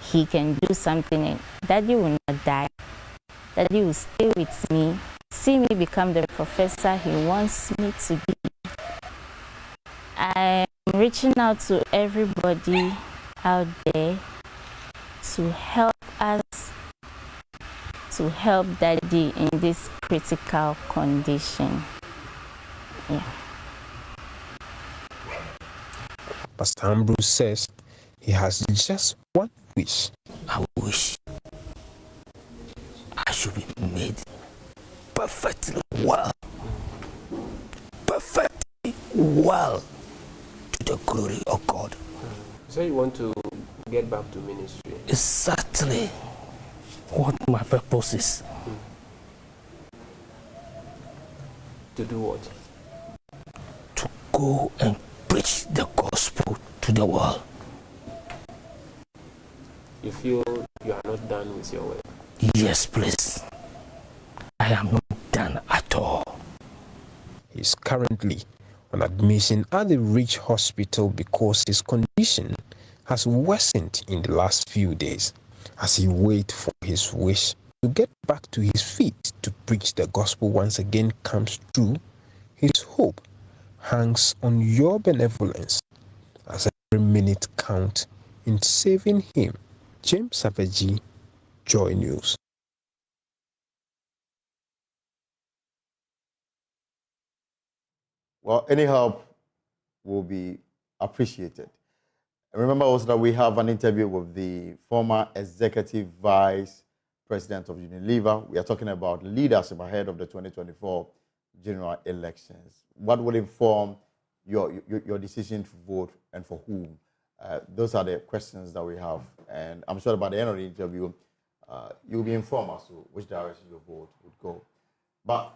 he can do something, and Daddy will not die. Daddy will stay with me, see me become the professor he wants me to be. I'm reaching out to everybody out there to help us, to help Daddy in this critical condition. Yeah. Pastor Ambrose says he has just one wish. I wish I should be made perfectly well. Perfectly well to the glory of God. So you want to get back to ministry? Exactly what my purpose is. To do what? To go and preach the gospel to the world. You feel you are not done with your work? Yes, please. I am not done at all. is currently on admission at the Ridge Hospital because his condition has worsened in the last few days. As he waits for his wish to get back to his feet to preach the gospel once again comes true, his hope hangs on your benevolence as every minute counts in saving him. James Saveji, Joy News. Well, any help will be appreciated. Remember also that we have an interview with the former Executive Vice President of Unilever. We are talking about leadership ahead of the 2024 general elections. What will inform your decision to vote and for whom? Those are the questions that we have. And I'm sure by the end of the interview, you'll be informed as to which direction your vote would go. But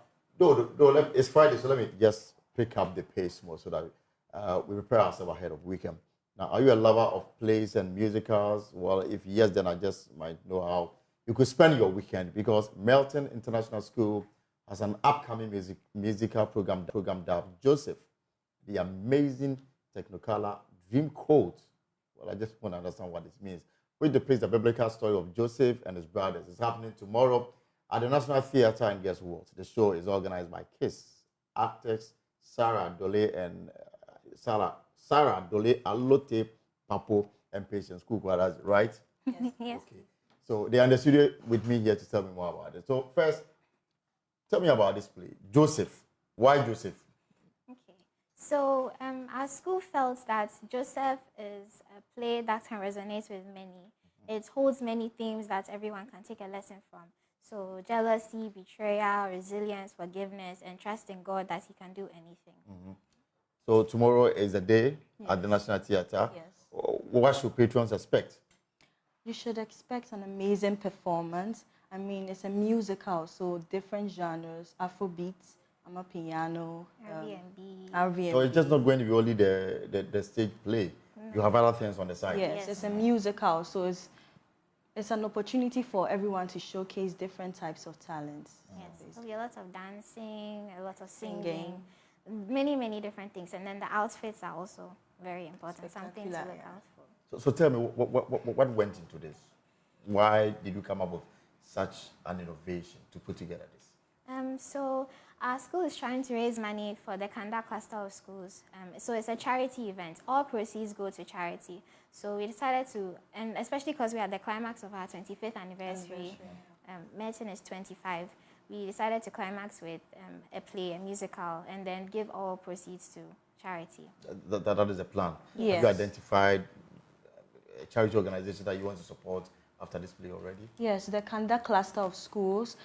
it's Friday, so let me just pick up the pace more so that we prepare ourselves ahead of weekend. Now, are you a lover of plays and musicals? Well, if yes, then I just might know how you could spend your weekend, because Melton International School has an upcoming musical program dubbed Joseph, the amazing Technicolor Dream Code. Well, I just want to understand what this means. Which depicts the biblical story of Joseph and his brothers. It's happening tomorrow at the National Theatre, and guess what? The show is organized by KISS actors Sarah Dole and Sarah Dole, Alote, Papo, and Patience Cook. That's right? Yes. Yes. Okay. So they are in the studio with me here to tell me more about it. So first, tell me about this play, Joseph. Why Joseph? Okay. So our school felt that Joseph is a play that can resonate with many. It holds many themes that everyone can take a lesson from. So jealousy, betrayal, resilience, forgiveness, and trust in God that he can do anything. Mm-hmm. So tomorrow is the day at the National Theatre. Yes. What should patrons expect? You should expect an amazing performance. I mean, it's a musical, so different genres, Afrobeats, amapiano, R&B. So it's just not going to be only the stage play. You have other things on the side. Yes, it's a musical, so it's an opportunity for everyone to showcase different types of talents. Yes, there'll be a lot of dancing, a lot of singing, many different things. And then the outfits are also very important, something to look out for. So tell me, what went into this? Why did you come up with such an innovation to put together this? So our school is trying to raise money for the Kanda cluster of schools. So it's a charity event. All proceeds go to charity. So we decided to, and especially because we are at the climax of our 25th anniversary, Melton is 25, we decided to climax with a play, a musical, and then give all proceeds to charity. That is a plan. Yes. Have you identified a charity organization that you want to support after this play already? Yes, the Kanda cluster of schools.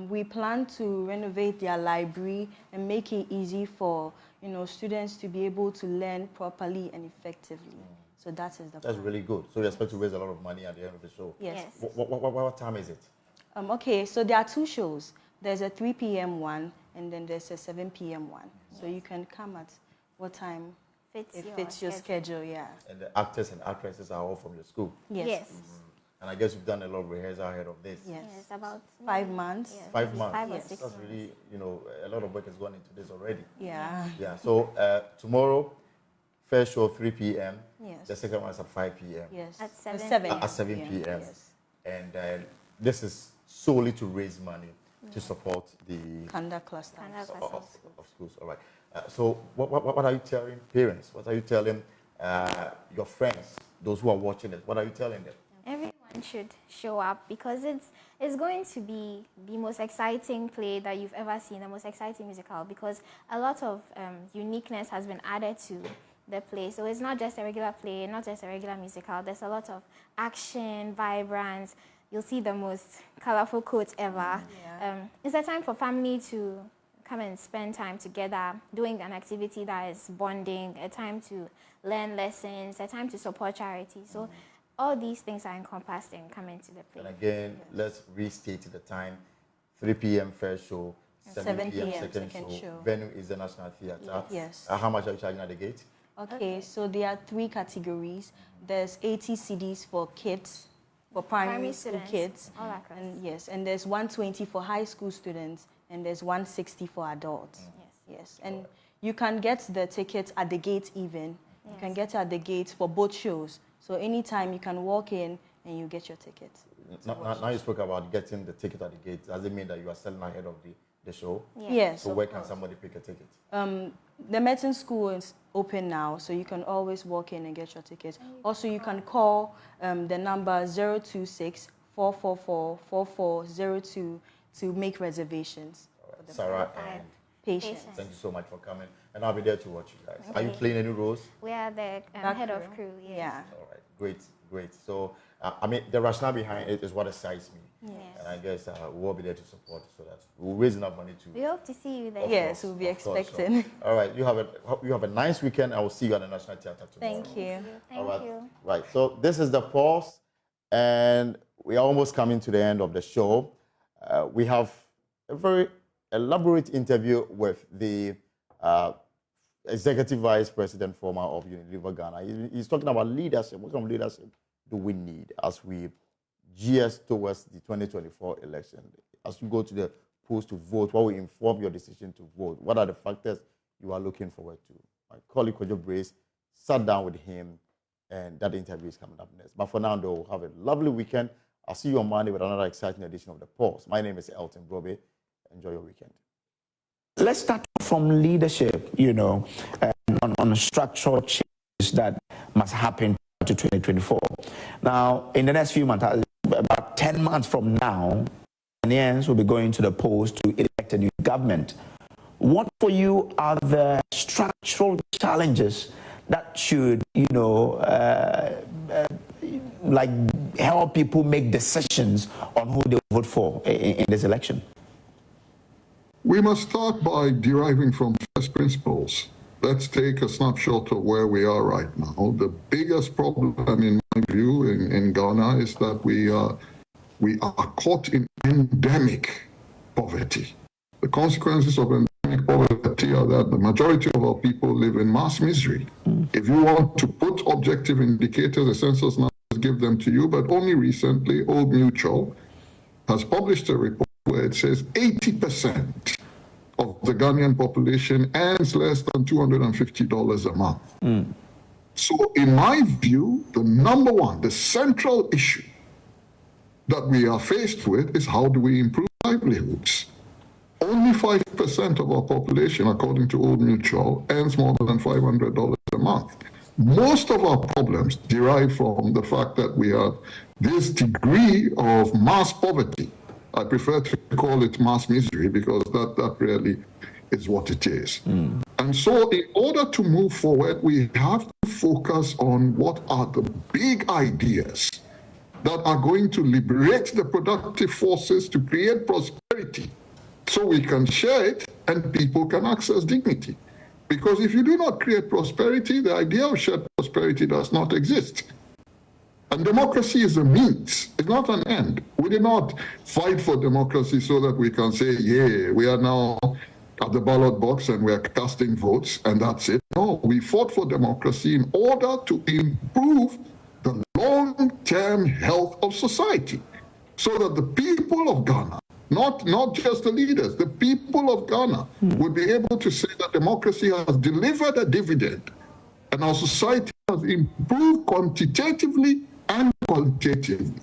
We plan to renovate their library and make it easy for students to be able to learn properly and effectively. So that is the plan. That's really good. So you expect to raise a lot of money at the end of the show? Yes. What time is it? Okay, so there are two shows. There's a 3 p.m. one, and then there's a 7 p.m. one. So you can come at what time fits your schedule, yeah. And the actors and actresses are all from your school? Yes. And I guess you've done a lot of rehearsal ahead of this. Yes, about 5 months. Yeah, 5 months? 5 or 6 That's really, a lot of work has gone into this already. Yeah. Yeah, so tomorrow, first show 3 p.m. Yes. The second one is at 5 p.m. Yes. At 7 At 7 p.m. Yes. And this is solely to raise money to support the Kanda cluster of schools. All right. So what are you telling parents? What are you telling your friends, those who are watching it? What are you telling them? Everyone should show up because it's going to be the most exciting play that you've ever seen, the most exciting musical, because a lot of uniqueness has been added to the play. So it's not just a regular play, not just a regular musical. There's a lot of action, vibrance. You'll see the most colorful quotes ever. Yeah. It's a time for family to come and spend time together, doing an activity that is bonding, a time to learn lessons, a time to support charity. So all these things are encompassed and come into the play. And again, let's restate the time. 3 p.m. first show, 7 p.m. second show. Venue is the National Theatre. Yes. How much are you charging at the gate? Okay, so there are 3 categories. There's 80 CDs for kids, for primary school students, kids. all across. And yes, and there's 120 for high school students, and there's 160 for adults. Yes, and you can get the tickets at the gate even. You can get it at the gate for both shows. So anytime you can walk in and you get your ticket. Now you spoke about getting the ticket at the gate. Does it mean that you are selling ahead of the show? Yes. So where can somebody pick a ticket? The medicine school is open now, so you can always walk in and get your ticket. Also, you can call the number 026-444-4402 to make reservations. Right. Sarah and Patience. Thank you so much for coming. And I'll be there to watch you guys. Are you playing any roles? We are the head of crew, yes. Yeah. All right, great. So, I mean, the rationale behind it is what excites me. Yes. And I guess we'll be there to support so that we'll raise enough money to. We hope to see you there. Yes, we'll be expecting. So, all right, you have a nice weekend. I will see you at the National Theatre tomorrow. Thank you. Thank you. Right, so this is the pause, and we are almost coming to the end of the show. We have a very elaborate interview with the Executive Vice President, former of Unilever Ghana. He's talking about leadership. What kind of leadership do we need as we gears towards the 2024 election? As you go to the polls to vote, what will inform your decision to vote? What are the factors you are looking forward to? My colleague Kojo Brace sat down with him, and that interview is coming up next. But for now, though, have a lovely weekend. I'll see you on Monday with another exciting edition of The Pulse. My name is Elton Brobe. Enjoy your weekend. Let's start from leadership, on structural changes that must happen to 2024. Now, in the next few months, about 10 months from now, Ghanaians will be going to the polls to elect a new government. What for you are the structural challenges that should, help people make decisions on who they vote for in this election? We must start by deriving from first principles. Let's take a snapshot of where we are right now. The biggest problem, in my view, in Ghana is that we are caught in endemic poverty. The consequences of endemic poverty are that the majority of our people live in mass misery. If you want to put objective indicators, the census numbers give them to you, but only recently, Old Mutual has published a report where it says 80% of the Ghanaian population earns less than $250 a month. So in my view, the number one, the central issue that we are faced with is how do we improve livelihoods? Only 5% of our population, according to Old Mutual, earns more than $500 a month. Most of our problems derive from the fact that we have this degree of mass poverty. I prefer to call it mass misery because that really is what it is. And so in order to move forward, we have to focus on what are the big ideas that are going to liberate the productive forces to create prosperity so we can share it and people can access dignity. Because if you do not create prosperity, the idea of shared prosperity does not exist. And democracy is a means, it's not an end. We did not fight for democracy so that we can say, yeah, we are now at the ballot box and we are casting votes and that's it. No, we fought for democracy in order to improve the long-term health of society so that the people of Ghana, not just the leaders, the people of Ghana would be able to say that democracy has delivered a dividend and our society has improved quantitatively and qualitatively.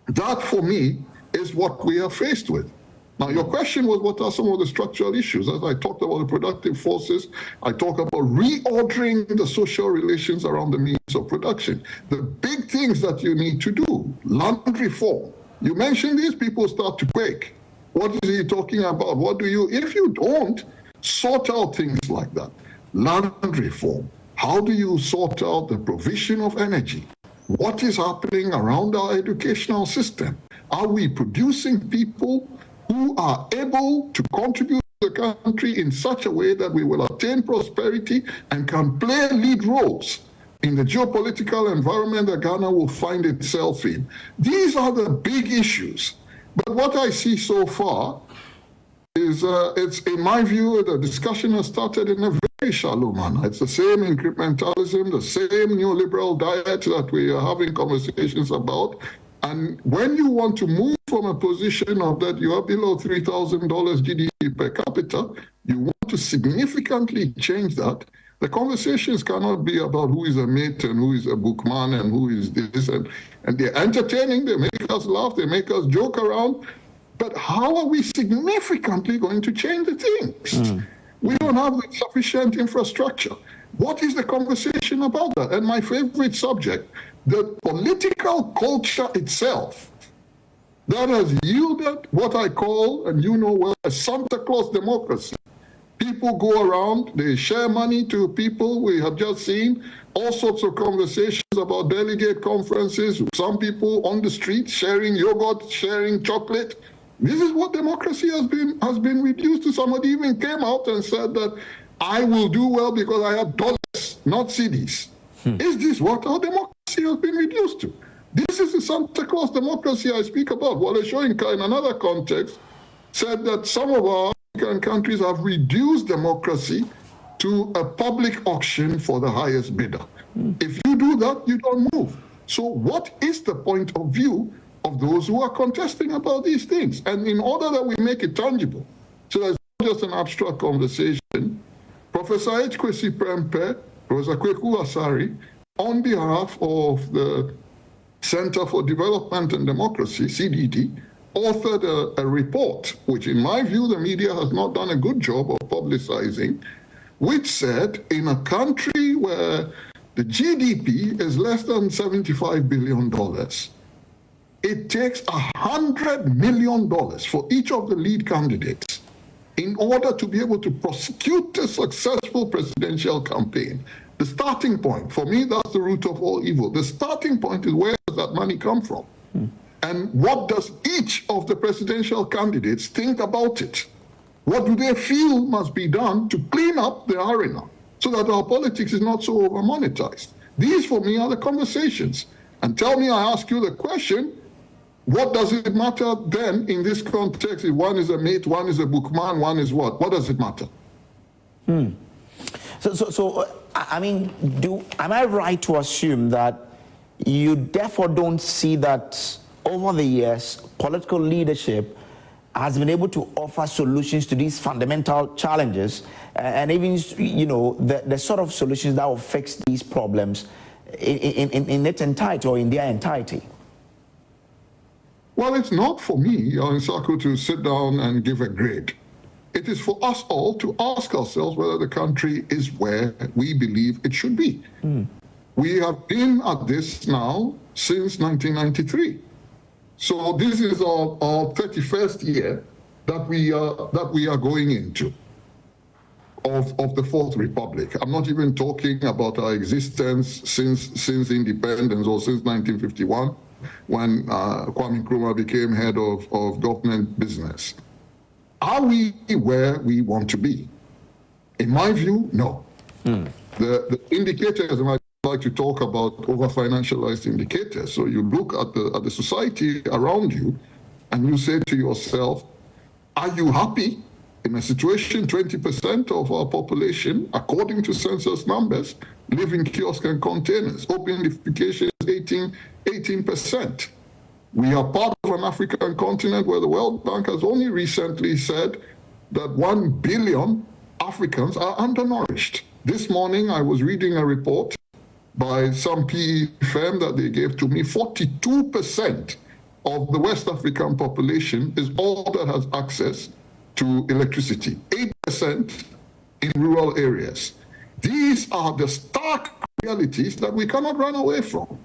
That, for me, is what we are faced with. Now, your question was, what are some of the structural issues? As I talked about the productive forces, I talk about reordering the social relations around the means of production. The big things that you need to do, land reform. You mention these, people start to quake. What is he talking about? If you don't sort out things like that, land reform, how do you sort out the provision of energy? What is happening around our educational system? Are we producing people who are able to contribute to the country in such a way that we will attain prosperity and can play lead roles in the geopolitical environment that Ghana will find itself in? These are the big issues. But what I see so far is, it's in my view, the discussion has started in a very shallow manner. It's the same incrementalism, the same neoliberal diet that we are having conversations about. And when you want to move from a position of that you are below $3,000 GDP per capita, you want to significantly change that, the conversations cannot be about who is a mate and who is a bookman and who is this. And they're entertaining, they make us laugh, they make us joke around. But how are we significantly going to change the things? We don't have the sufficient infrastructure. What is the conversation about that? And my favorite subject, the political culture itself, that has yielded what I call, and you know well, a Santa Claus democracy. People go around, they share money to people. We have just seen all sorts of conversations about delegate conferences, some people on the street sharing yogurt, sharing chocolate. This is what democracy has been reduced to. Somebody even came out and said that I will do well because I have dollars, not cedis. Is this what our democracy has been reduced to? This is the Santa Claus democracy I speak about. Wole Soyinka, in another context, said that some of our African countries have reduced democracy to a public auction for the highest bidder. If you do that, you don't move. So what is the point of view of those who are contesting about these things? And in order that we make it tangible, so that it's not just an abstract conversation, Professor H. Kwesi Prempeh, Professor Kweku Asari, on behalf of the Center for Development and Democracy, CDD, authored a report, which in my view the media has not done a good job of publicizing, which said in a country where the GDP is less than $75 billion, it takes $100 million for each of the lead candidates in order to be able to prosecute a successful presidential campaign. The starting point, for me, that's the root of all evil. The starting point is where does that money come from? And what does each of the presidential candidates think about it? What do they feel must be done to clean up the arena so that our politics is not so over-monetized? These, for me, are the conversations. And tell me, I ask you the question, what does it matter then in this context if one is a mate, one is a bookman, one is what? What does it matter? So I mean, am I right to assume that you therefore don't see that over the years, political leadership has been able to offer solutions to these fundamental challenges and even, you know, the sort of solutions that will fix these problems in its entirety or in their entirety? Well, it's not for me, Nsako, to sit down and give a grade. It is for us all to ask ourselves whether the country is where we believe it should be. We have been at this now since 1993. So this is our 31st year that we are going into of the Fourth Republic. I'm not even talking about our existence since independence or since 1951, when Kwame Nkrumah became head of government business. Are we where we want to be? In my view, no. The indicators, and I like to talk about over-financialized indicators. So you look at the society around you and you say to yourself, are you happy in a situation 20% of our population, according to census numbers, live in kiosks and containers? Open defecation is 18%. We are part of an African continent where the World Bank has only recently said that 1 billion Africans are undernourished. This morning I was reading a report by some PE firm that they gave to me. 42% of the West African population is all that has access to electricity, 8% in rural areas. These are the stark realities that we cannot run away from.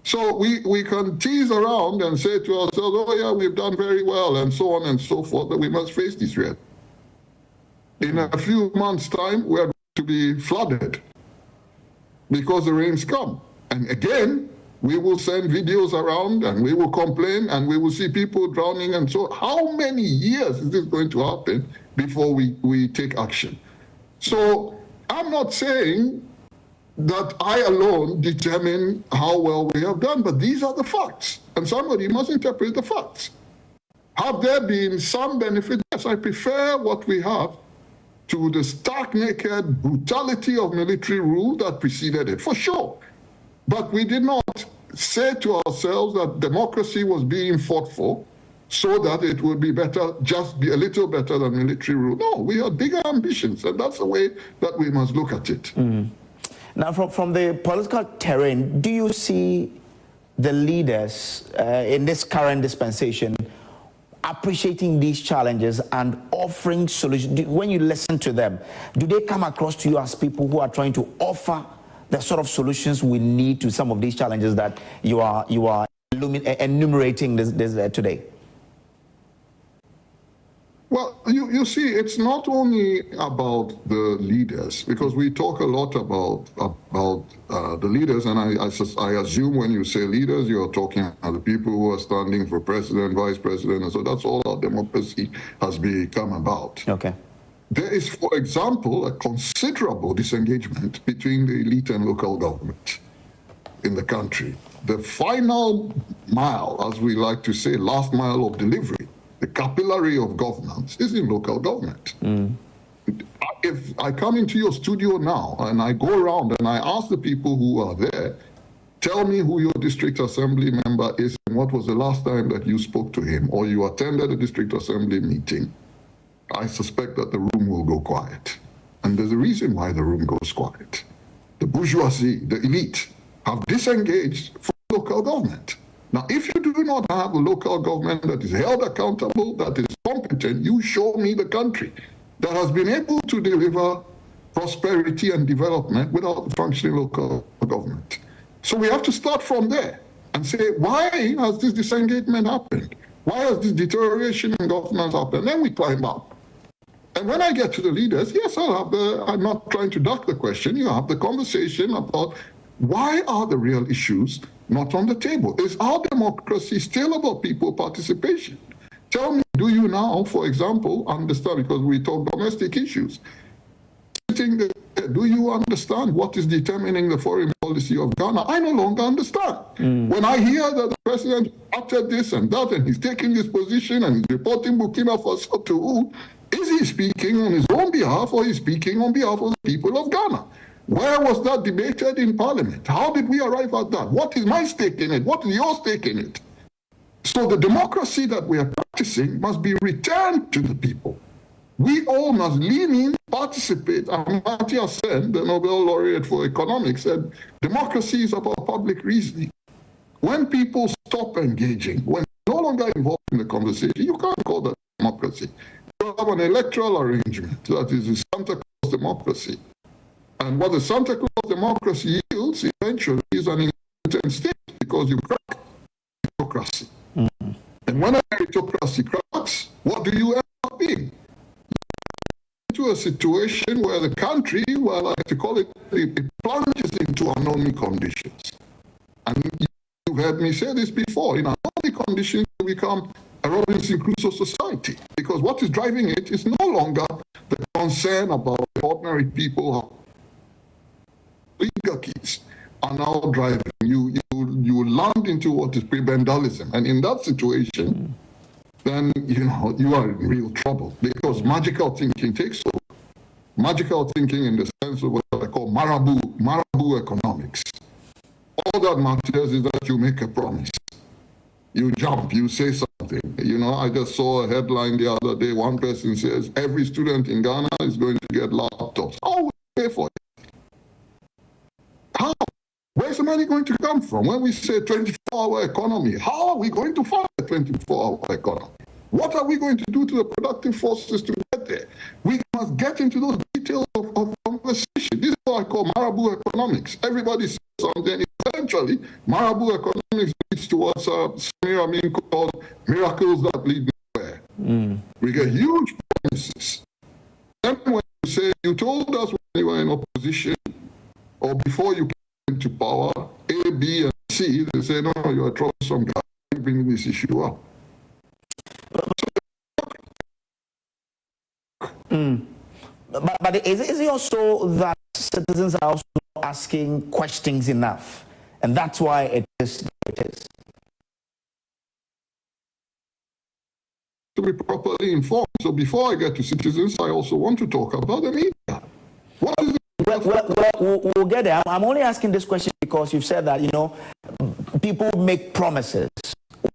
So we can tease around and say to ourselves, oh yeah, we've done very well and so on and so forth, but we must face this reality. In a few months' time, we are going to be flooded because the rains come. And again, we will send videos around and we will complain and we will see people drowning. And so how many years is this going to happen before we take action? So I'm not saying that I alone determine how well we have done, but these are the facts. And somebody must interpret the facts. Have there been some benefit? Yes, I prefer what we have to the stark naked brutality of military rule that preceded it, for sure. But we did not say to ourselves that democracy was being fought for so that it will be better, just be a little better than military rule. No, we have bigger ambitions, and that's the way that we must look at it. Now, from the political terrain, do you see the leaders in this current dispensation appreciating these challenges and offering solutions? When you listen to them, do they come across to you as people who are trying to offer the sort of solutions we need to some of these challenges that you are enumerating this today? Well, you see, it's not only about the leaders, because we talk a lot about the leaders, and I assume when you say leaders, you're talking about the people who are standing for president, vice president, and so that's all our democracy has become about. Okay. There is, for example, a considerable disengagement between the elite and local government in the country. The final mile, as we like to say, last mile of delivery, the capillary of governance is in local government. If I come into your studio now and I go around and I ask the people who are there, tell me who your district assembly member is and what was the last time that you spoke to him or you attended a district assembly meeting, I suspect that the room will go quiet. And there's a reason why the room goes quiet. The bourgeoisie, the elite, have disengaged from local government. Now, if you do not have a local government that is held accountable, that is competent, you show me the country that has been able to deliver prosperity and development without a functioning local government. So we have to start from there and say, why has this disengagement happened? Why has this deterioration in governance happened? Then we climb up. And when I get to the leaders, yes, I'm not trying to duck the question. You have the conversation about why are the real issues not on the table? Is our democracy still about people participation? Tell me, do you now, for example, understand, because we talk domestic issues, sitting there, do you understand what is determining the foreign policy of Ghana? I no longer understand. When I hear that the president uttered this and that, and he's taking this position and he's reporting Burkina Faso to who, is he speaking on his own behalf or is he speaking on behalf of the people of Ghana? Where was that debated in Parliament? How did we arrive at that? What is my stake in it? What is your stake in it? So the democracy that we are practicing must be returned to the people. We all must lean in, participate. Amartya Sen, the Nobel laureate for economics, said democracy is about public reasoning. When people stop engaging, when they're no longer involved in the conversation, you can't call that democracy. You have an electoral arrangement that is a Santa Claus democracy. And what the Santa Claus democracy yields eventually is an incompetent state because you crack meritocracy. And when a meritocracy cracks, what do you end up being? Into a situation where the country, well, I like to call it, it plunges into anomy conditions. And you've heard me say this before, in anomy conditions you become a Robinson Crusoe society, because what is driving it is no longer the concern about ordinary people. Oligarchies are now driving you. You land into what is prebendalism, and in that situation, then you are in real trouble because magical thinking takes over. Magical thinking in the sense of what I call marabout economics. All that matters is that you make a promise. You jump, you say something. I just saw a headline the other day. One person says every student in Ghana is going to get laptops. How will we pay for it? How? Where's the money going to come from? When we say 24-hour economy, how are we going to fund a 24-hour economy? What are we going to do to the productive forces to get there? We must get into those details of conversation. This is what I call marabout economics. Everybody says something. Eventually, marabout economics leads towards called miracles that lead nowhere. We get huge promises. Then when you say, you told us when you were in opposition, or before you came into power, A, B, and C, they say, no, you're a troublesome guy, bringing this issue up. But is it also that citizens are also asking questions enough? And that's why it is what it is. To be properly informed. So before I get to citizens, I also want to talk about the media. What is it? Well, we'll get there. I'm only asking this question because you've said that, people make promises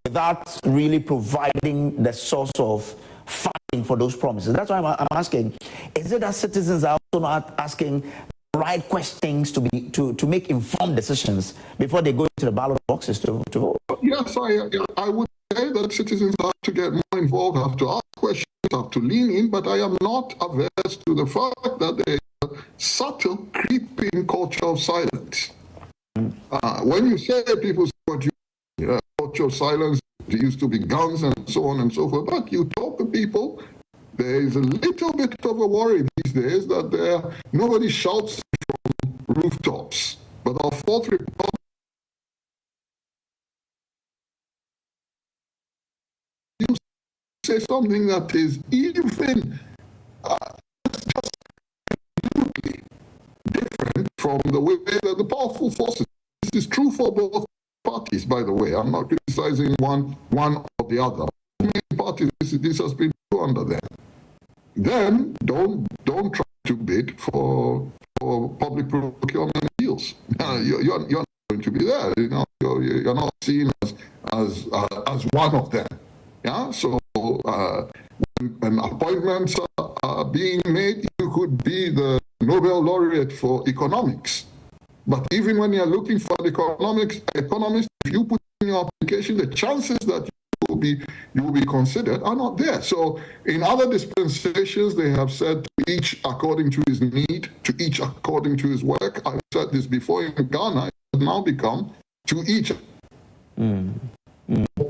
without really providing the source of funding for those promises. That's why I'm asking, is it that citizens are also not asking the right questions to make informed decisions before they go into the ballot boxes to vote? Yes, I would say that citizens have to get more involved, have to ask questions, have to lean in, but I am not averse to the fact that there is a subtle creeping culture of silence. When you say people say what you culture of silence, there used to be guns and so on and so forth, but you talk to people, there is a little bit of a worry these days that nobody shouts from rooftops. But our fourth republic you say something that is even just different from the way that the powerful forces. This is true for both parties, by the way. I'm not criticizing one or the other. Many parties, this has been true under them. Then don't try to bid for public procurement deals. You're not going to be there. You're not seen as one of them. Yeah. So when appointments are being made, you could be the Nobel laureate for economics. But even when you're looking for an economist, if you put in your application, the chances that you will be considered are not there. So in other dispensations, they have said to each according to his need, to each according to his work. I've said this before. In Ghana, it has now become to each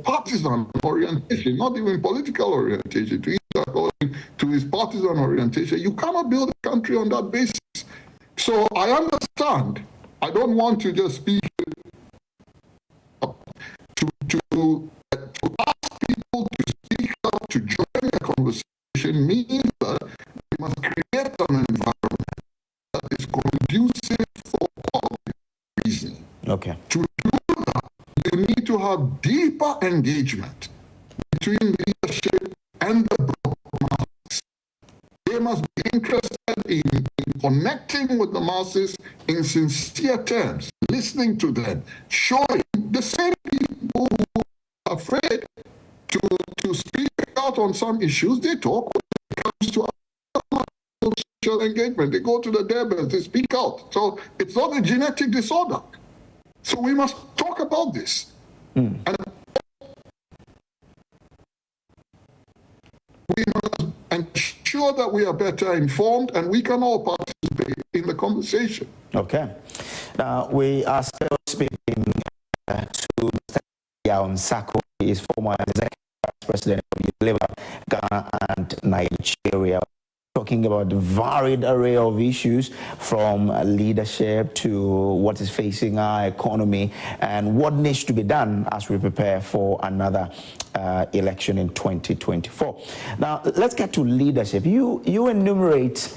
partisan orientation, not even political orientation, to each according to his partisan orientation. You cannot build a country on that basis. So I understand. I don't want to just speak to ask people to speak out, to join a conversation means that we must create an environment that is conducive for public reasoning. Okay. To do that, you need to have deeper engagement between leadership and the broad masses. They must be interested in connecting with the masses in sincere terms, listening to them, showing the same people who are afraid to speak out on some issues. They talk when it comes to social engagement. They go to the debates, they speak out. So it's not a genetic disorder. So we must talk about this. And we must ensure that we are better informed and we can all participate in the conversation. Okay. Now, we are still speaking to Mr. Woyome Sako. He is former executive vice president of Unilever, Ghana and Nigeria. Talking about the varied array of issues from leadership to what is facing our economy and what needs to be done as we prepare for another election in 2024. Now, let's get to leadership. You enumerate,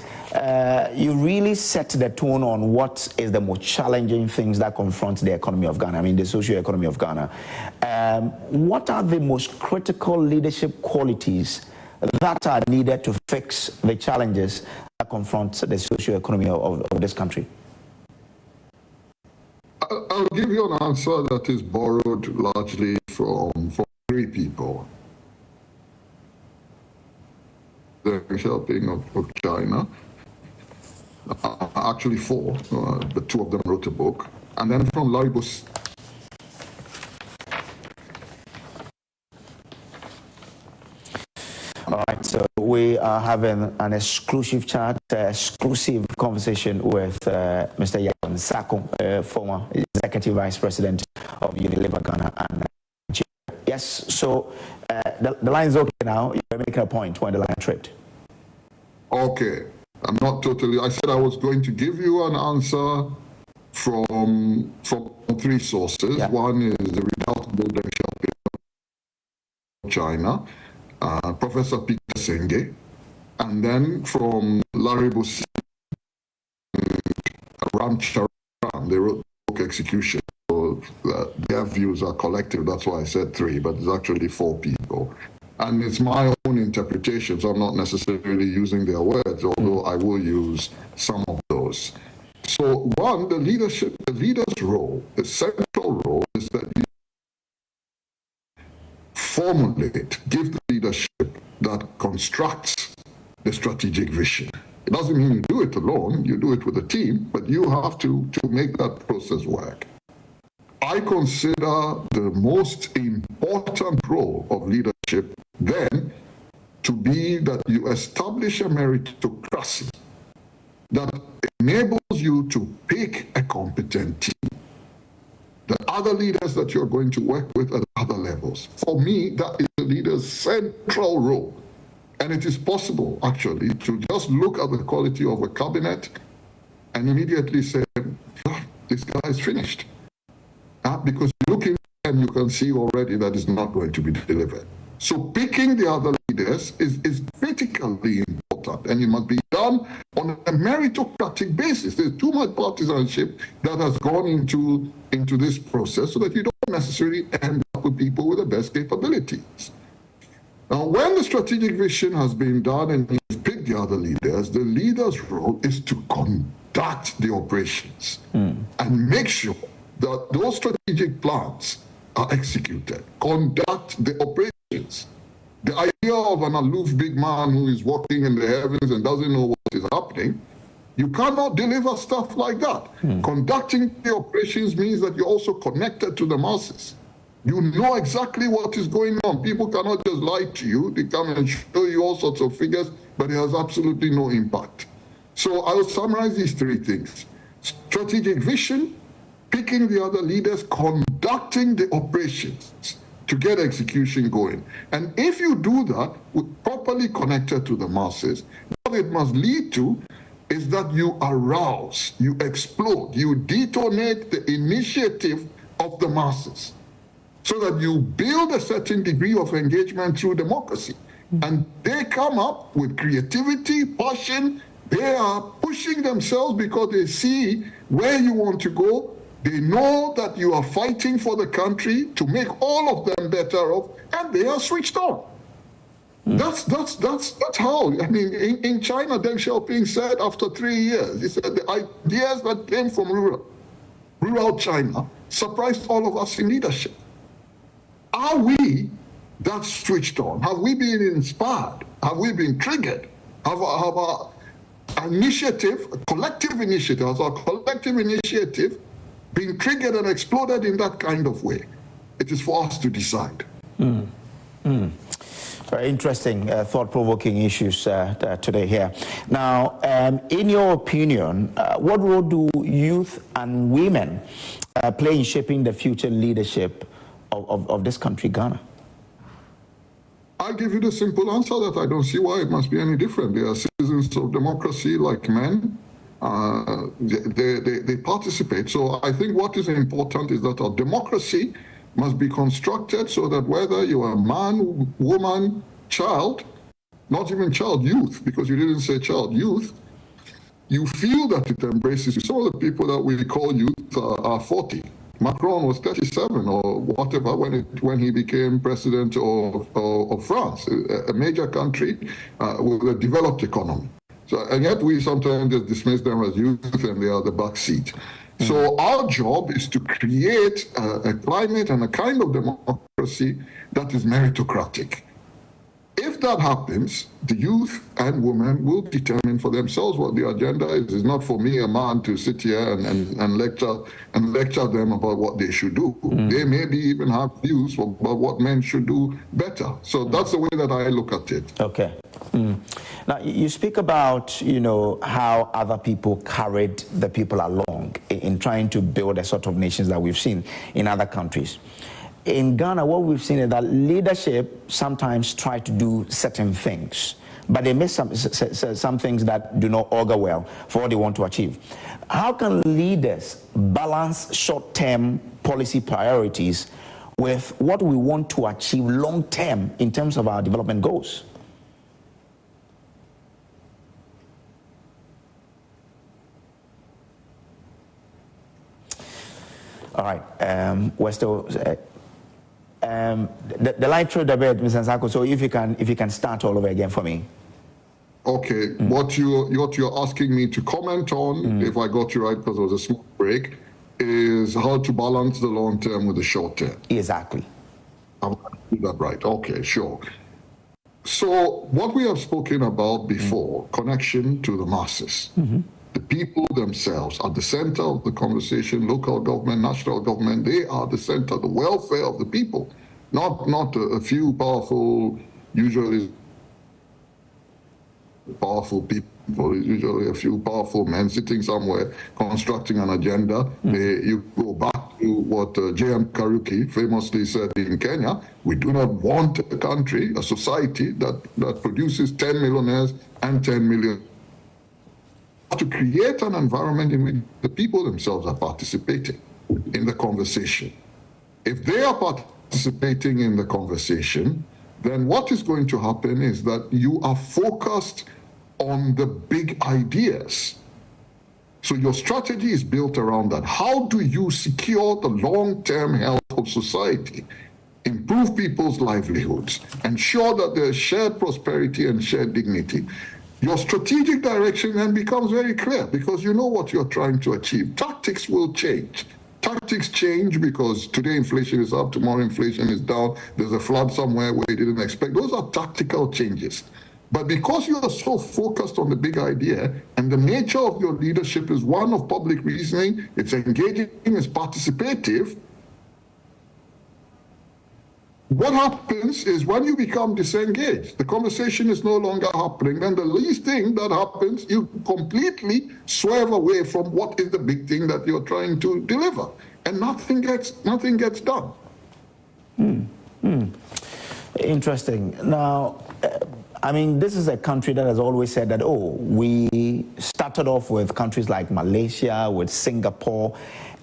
you really set the tone on what is the most challenging things that confront the economy of Ghana, I mean the socio-economy of Ghana. What are the most critical leadership qualities that are needed to fix the challenges that confront the socio-economy of this country? I'll give you an answer that is borrowed largely from three people. The helping of China, actually four, the two of them wrote a book, and then from Larry Buss. All right, so we are having an exclusive chat, exclusive conversation with Mr. Woyome Sako, former executive vice president of Unilever Ghana and Nigeria. Yes, so the line is okay now. You're making a point when the line tripped. Okay, I'm not totally. I said I was going to give you an answer from three sources. Yeah. One is the redoubtable Deng Xiaoping of China. Professor Peter Senge, and then from Larry Buss and Ram Charan, they wrote the book Execution. So their views are collective. That's why I said three, but it's actually four people. And it's my own interpretation, so I'm not necessarily using their words, although I will use some of those. So one, the leader's role, the central role is that formulate, give the leadership that constructs the strategic vision. It doesn't mean you do it alone, you do it with a team, but you have to make that process work. I consider the most important role of leadership then to be that you establish a meritocracy that enables you to pick a competent team. The other leaders that you're going to work with at other levels. For me, that is the leader's central role. And it is possible, actually, to just look at the quality of a cabinet and immediately say, oh, this guy is finished. Because looking at them, you can see already that is not going to be delivered. So picking the other leaders is critically important, and it must be done on a meritocratic basis. There's too much partisanship that has gone into this process so that you don't necessarily end up with people with the best capabilities. Now, when the strategic vision has been done and you've picked the other leaders, the leader's role is to conduct the operations and make sure that those strategic plans are executed. Conduct the operations. The idea of an aloof big man who is walking in the heavens and doesn't know what is happening, you cannot deliver stuff like that. Conducting the operations means that you're also connected to the masses. You know exactly what is going on. People cannot just lie to you. They come and show you all sorts of figures, but it has absolutely no impact. So I will summarize these three things. Strategic vision, picking the other leaders, conducting the operations to get execution going. And if you do that, properly connected to the masses, what it must lead to is that you arouse, you explode, you detonate the initiative of the masses so that you build a certain degree of engagement through democracy. And they come up with creativity, passion. They are pushing themselves because they see where you want to go. They know that you are fighting for the country to make all of them better off, and they are switched on. That's how. I mean, in China, Deng Xiaoping said after 3 years, he said the ideas that came from rural China surprised all of us in leadership. Are we that switched on? Have we been inspired? Have we been triggered? Have our initiative, a collective initiative, has our collective initiative been triggered and exploded in that kind of way? It is for us to decide. Very interesting, thought-provoking issues today here. Now, in your opinion, what role do youth and women play in shaping the future leadership of this country, Ghana? I'll give you the simple answer that I don't see why it must be any different. They are citizens of democracy like men. They participate. So I think what is important is that our democracy must be constructed so that whether you are a man, woman, child, not even child, youth, because you didn't say child, youth, you feel that it embraces you. Some of the people that we call youth are 40. Macron was 37 or whatever when he became president of France, a major country with a developed economy. So, and yet we sometimes just dismiss them as youth and they are the back seat. So our job is to create a climate and a kind of democracy that is meritocratic. If that happens, the youth and women will determine for themselves what the agenda is. It's not for me, a man, to sit here and lecture them about what they should do. They maybe even have views about what men should do better. So that's the way that I look at it. Okay. Now, you speak about, how other people carried the people along in trying to build a sort of nations that we've seen in other countries. In Ghana, what we've seen is that leadership sometimes try to do certain things, but they miss some things that do not augur well for what they want to achieve. How can leaders balance short-term policy priorities with what we want to achieve long-term in terms of our development goals? All right, we're still... the line through the bed, Mr. Nsako, so if you can start all over again for me. Okay, what you're asking me to comment on, if I got you right because it was a small break, is how to balance the long term with the short term. Exactly. I've understood that right. Okay, sure. So what we have spoken about before, connection to the masses. The people themselves are the center of the conversation. Local government, national government, they are the center, the welfare of the people, not a few powerful, usually powerful people. Usually a few powerful men sitting somewhere constructing an agenda. You go back to what J.M. Karuki famously said in Kenya: we do not want a country, a society that produces 10 millionaires and 10 million. To create an environment in which the people themselves are participating in the conversation. If they are participating in the conversation, then what is going to happen is that you are focused on the big ideas. So your strategy is built around that. How do you secure the long-term health of society, improve people's livelihoods, ensure that there's shared prosperity and shared dignity? Your strategic direction then becomes very clear because you know what you're trying to achieve. Tactics will change. Tactics change because today inflation is up, tomorrow inflation is down, there's a flood somewhere where you didn't expect. Those are tactical changes. But because you are so focused on the big idea and the nature of your leadership is one of public reasoning, it's engaging, it's participative, what happens is when you become disengaged, the conversation is no longer happening, then the least thing that happens, you completely swerve away from what is the big thing that you're trying to deliver. And nothing gets done. Interesting. Now, I mean, this is a country that has always said that, oh, we started off with countries like Malaysia, with Singapore,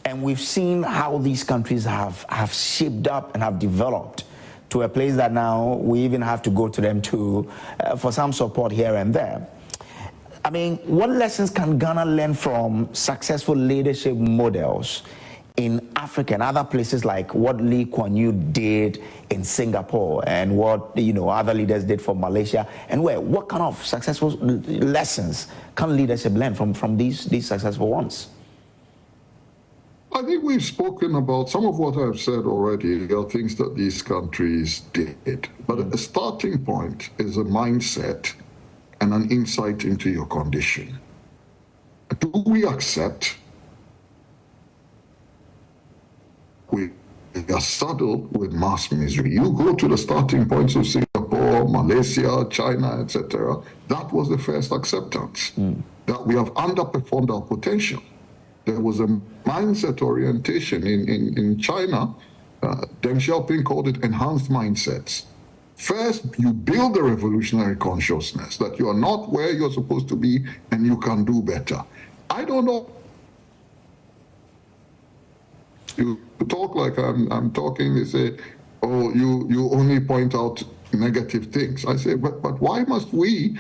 and we've seen how these countries have shaped up and have developed to a place that now we even have to go to them for some support here and there. I mean, what lessons can Ghana learn from successful leadership models in Africa and other places, like what Lee Kuan Yew did in Singapore and what other leaders did for Malaysia, and what kind of successful lessons can leadership learn from these successful ones? I think we've spoken about some of what I've said already. There are things that these countries did. But a starting point is a mindset and an insight into your condition. Do we accept we are saddled with mass misery? You go to the starting points of Singapore, Malaysia, China, etc. That was the first acceptance, that we have underperformed our potential. There was a mindset orientation in China. Deng Xiaoping called it enhanced mindsets. First, you build a revolutionary consciousness that you are not where you're supposed to be and you can do better. I don't know. You talk like I'm talking, they say, oh, you only point out negative things. I say, but why must we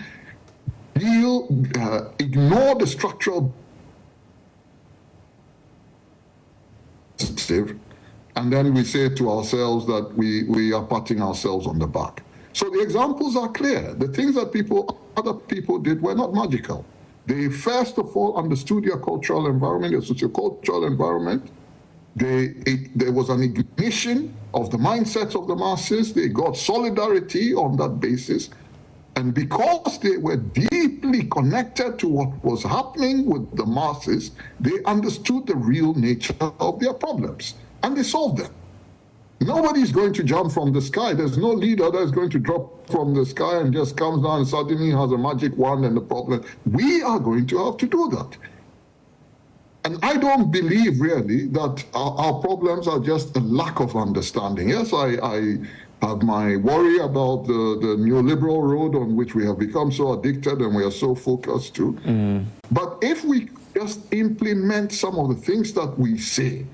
ignore the structural and then we say to ourselves that we are patting ourselves on the back? So the examples are clear. The things that other people did were not magical. They first of all understood their cultural environment, their sociocultural environment. There was an ignition of the mindsets of the masses. They got solidarity on that basis. And because they were deeply connected to what was happening with the masses, they understood the real nature of their problems, and they solved them. Nobody's going to jump from the sky. There's no leader that's going to drop from the sky and just comes down and suddenly has a magic wand and the problem. We are going to have to do that. And I don't believe really that our problems are just a lack of understanding. Yes, I have my worry about the neoliberal road on which we have become so addicted and we are so focused to. But if we just implement some of the things that we say,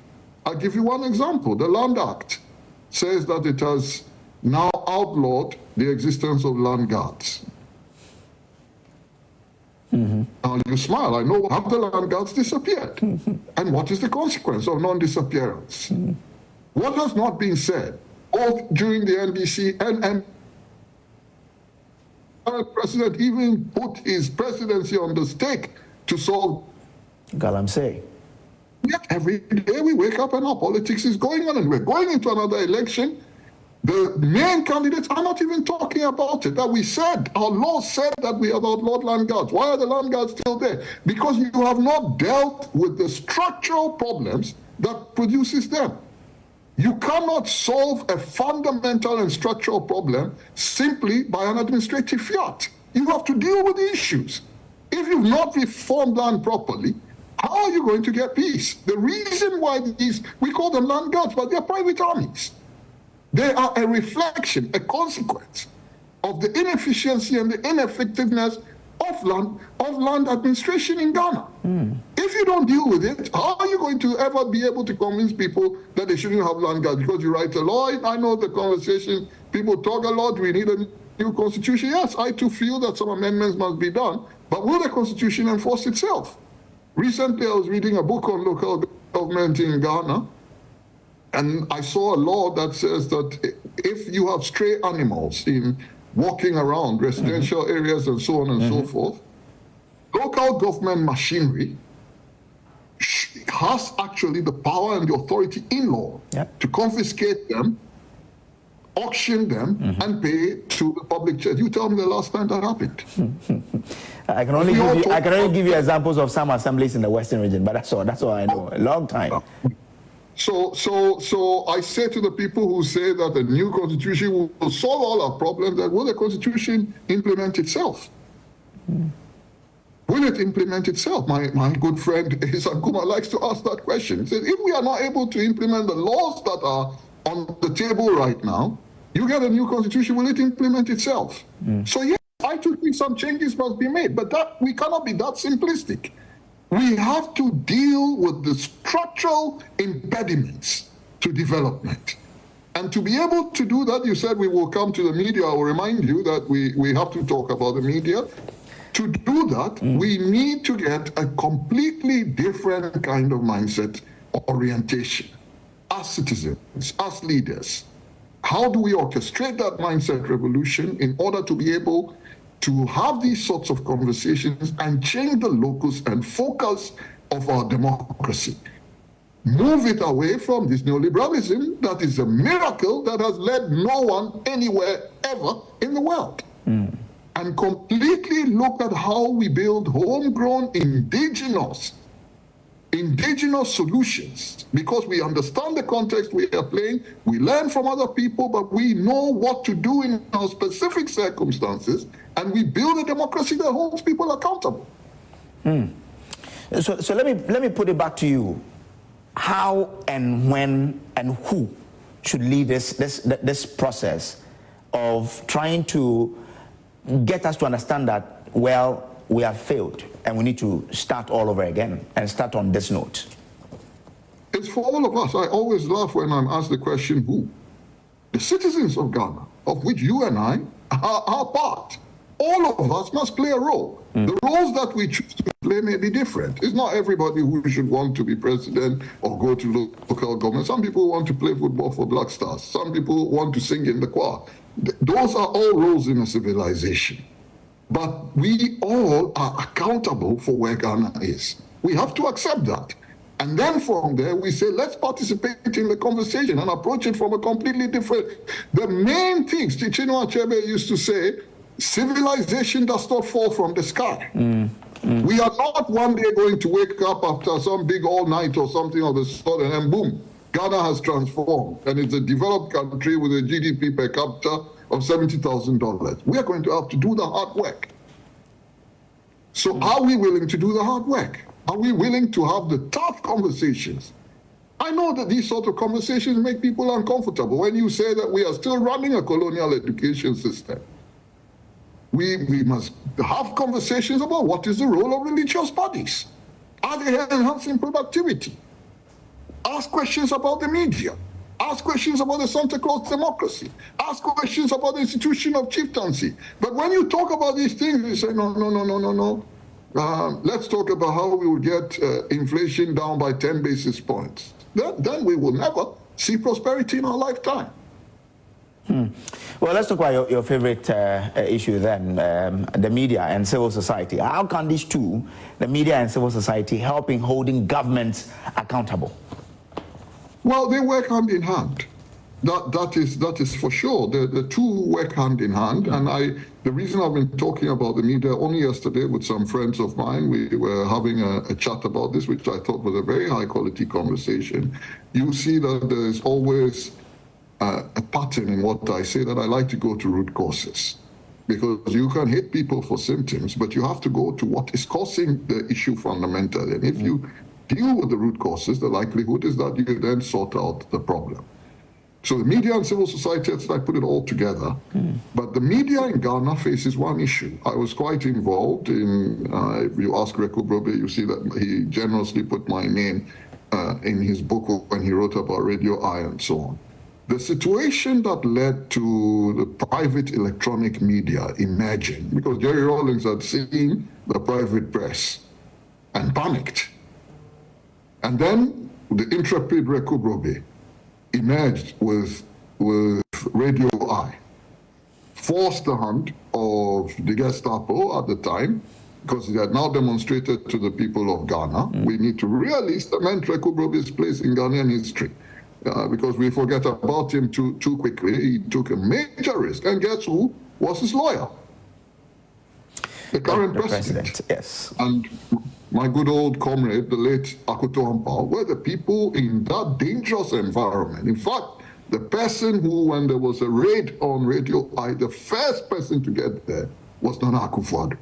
I'll give you one example. The Land Act says that it has now outlawed the existence of land guards. Now you smile, I know half the land guards disappeared. And what is the consequence of non-disappearance? What has not been said, both during the NDC and the president even put his presidency on the stake to solve Galamsey. Yet every day we wake up and our politics is going on and we're going into another election. The main candidates are not even talking about it. That we said, our law said that we have outlawed land guards. Why are the land guards still there? Because you have not dealt with the structural problems that produces them. You cannot solve a fundamental and structural problem simply by an administrative fiat. You have to deal with the issues. If you've not reformed land properly, how are you going to get peace? The reason why we call them land guards, but they're private armies. They are a reflection, a consequence of the inefficiency and the ineffectiveness of land administration in Ghana. If you don't deal with it, how are you going to ever be able to convince people that they shouldn't have land guards? Because you write a law. I know the conversation, people talk a lot, we need a new constitution. Yes, I too feel that some amendments must be done, but will the constitution enforce itself? Recently, I was reading a book on local government in Ghana, and I saw a law that says that if you have stray animals in walking around residential areas and so on and so forth, local government machinery has actually the power and the authority in law to confiscate them, auction them, and pay to the public church. You tell me the last time that happened. I can only give you examples of some assemblies in the Western region, but that's all I know. A long time. So I say to the people who say that the new constitution will solve all our problems, that will the constitution implement itself? Will it implement itself? My good friend Isankuma likes to ask that question. He says, if we are not able to implement the laws that are on the table right now, you get a new constitution, will it implement itself? So yes, I do think some changes must be made, but that we cannot be that simplistic. We have to deal with the structural impediments to development. And to be able to do that, you said we will come to the media. I will remind you that we have to talk about the media. To do that, we need to get a completely different kind of mindset orientation. As citizens, as leaders, how do we orchestrate that mindset revolution in order to be able to have these sorts of conversations and change the locus and focus of our democracy? Move it away from this neoliberalism that is a miracle that has led no one anywhere ever in the world. And completely look at how we build homegrown indigenous solutions, because we understand the context we are playing, we learn from other people, but we know what to do in our specific circumstances, and we build a democracy that holds people accountable. So let me put it back to you. How and when and who should lead this process of trying to get us to understand that, well, we have failed and we need to start all over again and start on this note? It's for all of us. I always laugh when I'm asked the question, who? The citizens of Ghana, of which you and I are part. All of us must play a role. The roles that we choose to play may be different. It's not everybody who should want to be president or go to local government. Some people want to play football for Black Stars. Some people want to sing in the choir. Those are all roles in a civilization. But we all are accountable for where Ghana is. We have to accept that. And then from there, we say, let's participate in the conversation and approach it from a completely different... The main things, Chinua Achebe used to say, civilization does not fall from the sky. We are not one day going to wake up after some big all-night or something of the sort, and then boom, Ghana has transformed, and it's a developed country with a GDP per capita of $70,000. We are going to have to do the hard work. So are we willing to do the hard work? Are we willing to have the tough conversations? I know that these sort of conversations make people uncomfortable when you say that we are still running a colonial education system. We must have conversations about what is the role of religious bodies. Are they enhancing productivity? Ask questions about the media. Ask questions about the Santa Claus democracy. Ask questions about the institution of chieftaincy. But when you talk about these things, you say, no. Let's talk about how we will get inflation down by 10 basis points. Then we will never see prosperity in our lifetime. Well, let's talk about your favorite issue then, the media and civil society. How can these two, the media and civil society, help in holding governments accountable? Well, they work hand in hand. That is for sure. The two work hand in hand. And the reason I've been talking about the media, only yesterday with some friends of mine, we were having a chat about this, which I thought was a very high quality conversation. You see that there's always a pattern in what I say, that I like to go to root causes. Because you can hit people for symptoms, but you have to go to what is causing the issue fundamentally. And if you deal with the root causes, the likelihood is that you then sort out the problem. So the media and civil society, I put it all together. But the media in Ghana faces one issue. I was quite involved in, if you ask Reku Brobe, you see that he generously put my name in his book when he wrote about Radio I and so on. The situation that led to the private electronic media emerging, because Jerry Rawlings had seen the private press and panicked. And then the intrepid Reku Brobe emerged with Radio I, forced the hand of the Gestapo at the time, because he had now demonstrated to the people of Ghana, we need to really cement Reku Brobe's place in Ghanaian history. Because we forget about him too quickly. He took a major risk. And guess who was his lawyer? The current president. Yes. And my good old comrade, the late Akoto Ampao, were the people in that dangerous environment. In fact, the person who, when there was a raid on Radio I, the first person to get there was Nana Akufo-Addo.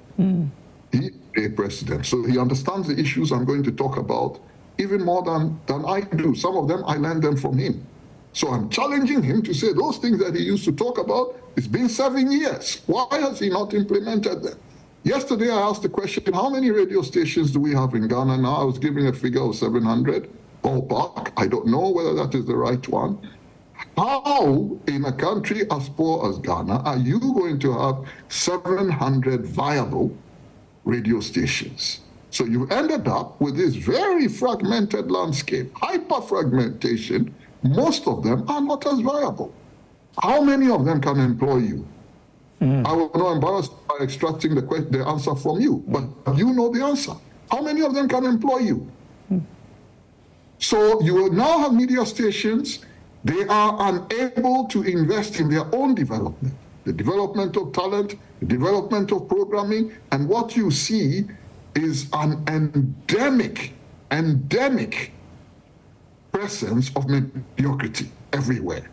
He is a president. So he understands the issues I'm going to talk about even more than I do. Some of them, I learned them from him. So I'm challenging him to say those things that he used to talk about, it's been 7 years. Why has he not implemented them? Yesterday, I asked the question, how many radio stations do we have in Ghana now? I was giving a figure of 700, ballpark. I don't know whether that is the right one. How, in a country as poor as Ghana, are you going to have 700 viable radio stations? So you ended up with this very fragmented landscape, hyper-fragmentation. Most of them are not as viable. How many of them can employ you? I will not embarrass by extracting the answer from you, but you know the answer. How many of them can employ you? So you will now have media stations. They are unable to invest in their own development, the development of talent, the development of programming, and what you see is an endemic presence of mediocrity everywhere.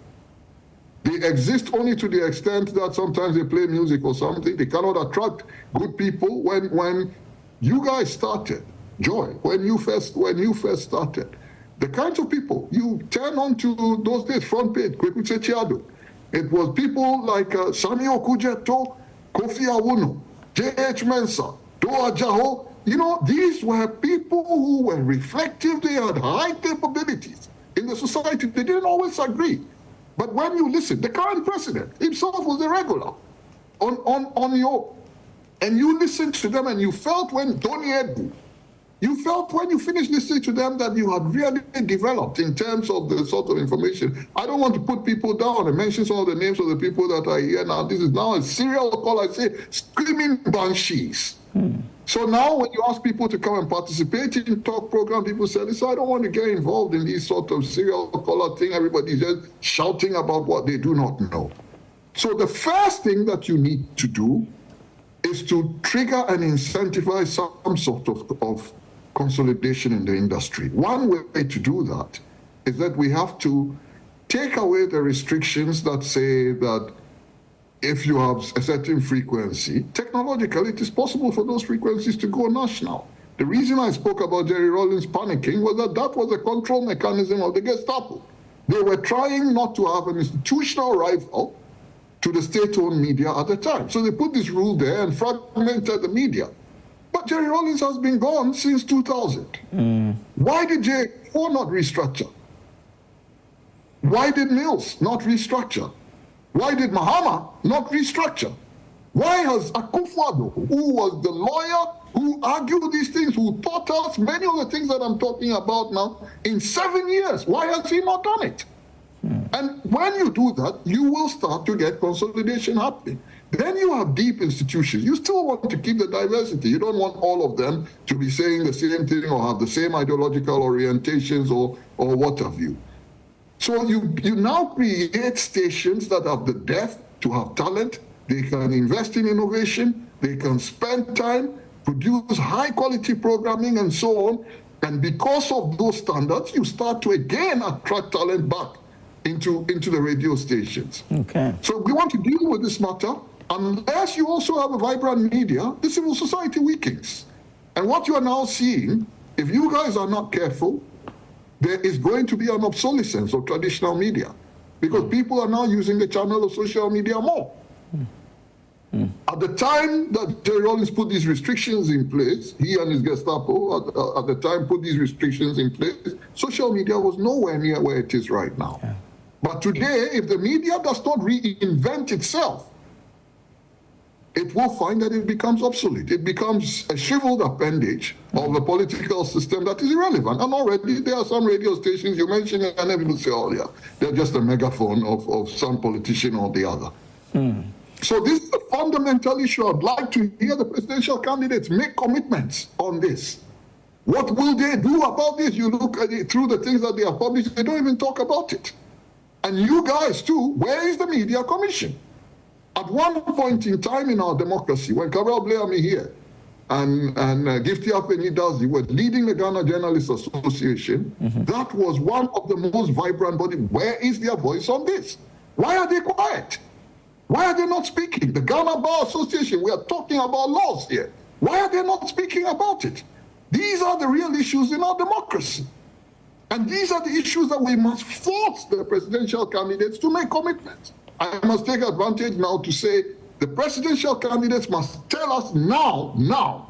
They exist only to the extent that sometimes they play music or something. They cannot attract good people. When you guys started, Joy, when you first started, the kinds of people you turn on to those days, front page, Kwekutse Chiado, it was people like Samuel Kujeto, Kofi Awuno, J.H. Mensah, Doa Jaho. You know, these were people who were reflective. They had high capabilities in the society. They didn't always agree. But when you listen, the current president himself was a regular on your, and you listened to them and you felt when Tony Edbu, you felt when you finished listening to them that you had really developed in terms of the sort of information. I don't want to put people down and mention some of the names of the people that are here now. This is now a serial call, I say, screaming banshees. So now when you ask people to come and participate in talk program, people say, listen, I don't want to get involved in these sort of serial caller thing. Everybody's just shouting about what they do not know. So the first thing that you need to do is to trigger and incentivize some sort of consolidation in the industry. One way to do that is that we have to take away the restrictions that say that if you have a certain frequency, technologically, it is possible for those frequencies to go national. The reason I spoke about Jerry Rawlings panicking was that was a control mechanism of the Gestapo. They were trying not to have an institutional rival to the state-owned media at the time. So they put this rule there and fragmented the media. But Jerry Rawlings has been gone since 2000. Why did J4 not restructure? Why did Mills not restructure? Why did Mahama not restructure? Why has Akufo-Addo, who was the lawyer who argued these things, who taught us many of the things that I'm talking about now, in 7 years, why has he not done it? And when you do that, you will start to get consolidation happening. Then you have deep institutions. You still want to keep the diversity. You don't want all of them to be saying the same thing or have the same ideological orientations or what have you. So you now create stations that have the depth to have talent. They can invest in innovation. They can spend time, produce high quality programming and so on. And because of those standards, you start to again attract talent back into the radio stations. Okay. So we want to deal with this matter. Unless you also have a vibrant media, the civil society weakens. And what you are now seeing, if you guys are not careful, there is going to be an obsolescence of traditional media because people are now using the channel of social media more. At the time that Jerry Rawlings put these restrictions in place, he and his Gestapo at the time put these restrictions in place, social media was nowhere near where it is right now. Yeah. But today, if the media does not reinvent itself, it will find that it becomes obsolete. It becomes a shriveled appendage of a political system that is irrelevant. And already there are some radio stations you mentioned, and everyone say, oh yeah, they're just a megaphone of some politician or the other. So this is a fundamental issue. I'd like to hear the presidential candidates make commitments on this. What will they do about this? You look at it through the things that they have published, they don't even talk about it. And you guys too, where is the Media Commission? At one point in time in our democracy, when Cabral Blame here and Gifty Apenidazi were leading the Ghana Journalists Association, that was one of the most vibrant bodies. Where is their voice on this? Why are they quiet? Why are they not speaking? The Ghana Bar Association, we are talking about laws here. Why are they not speaking about it? These are the real issues in our democracy. And these are the issues that we must force the presidential candidates to make commitments. I must take advantage now to say the presidential candidates must tell us now,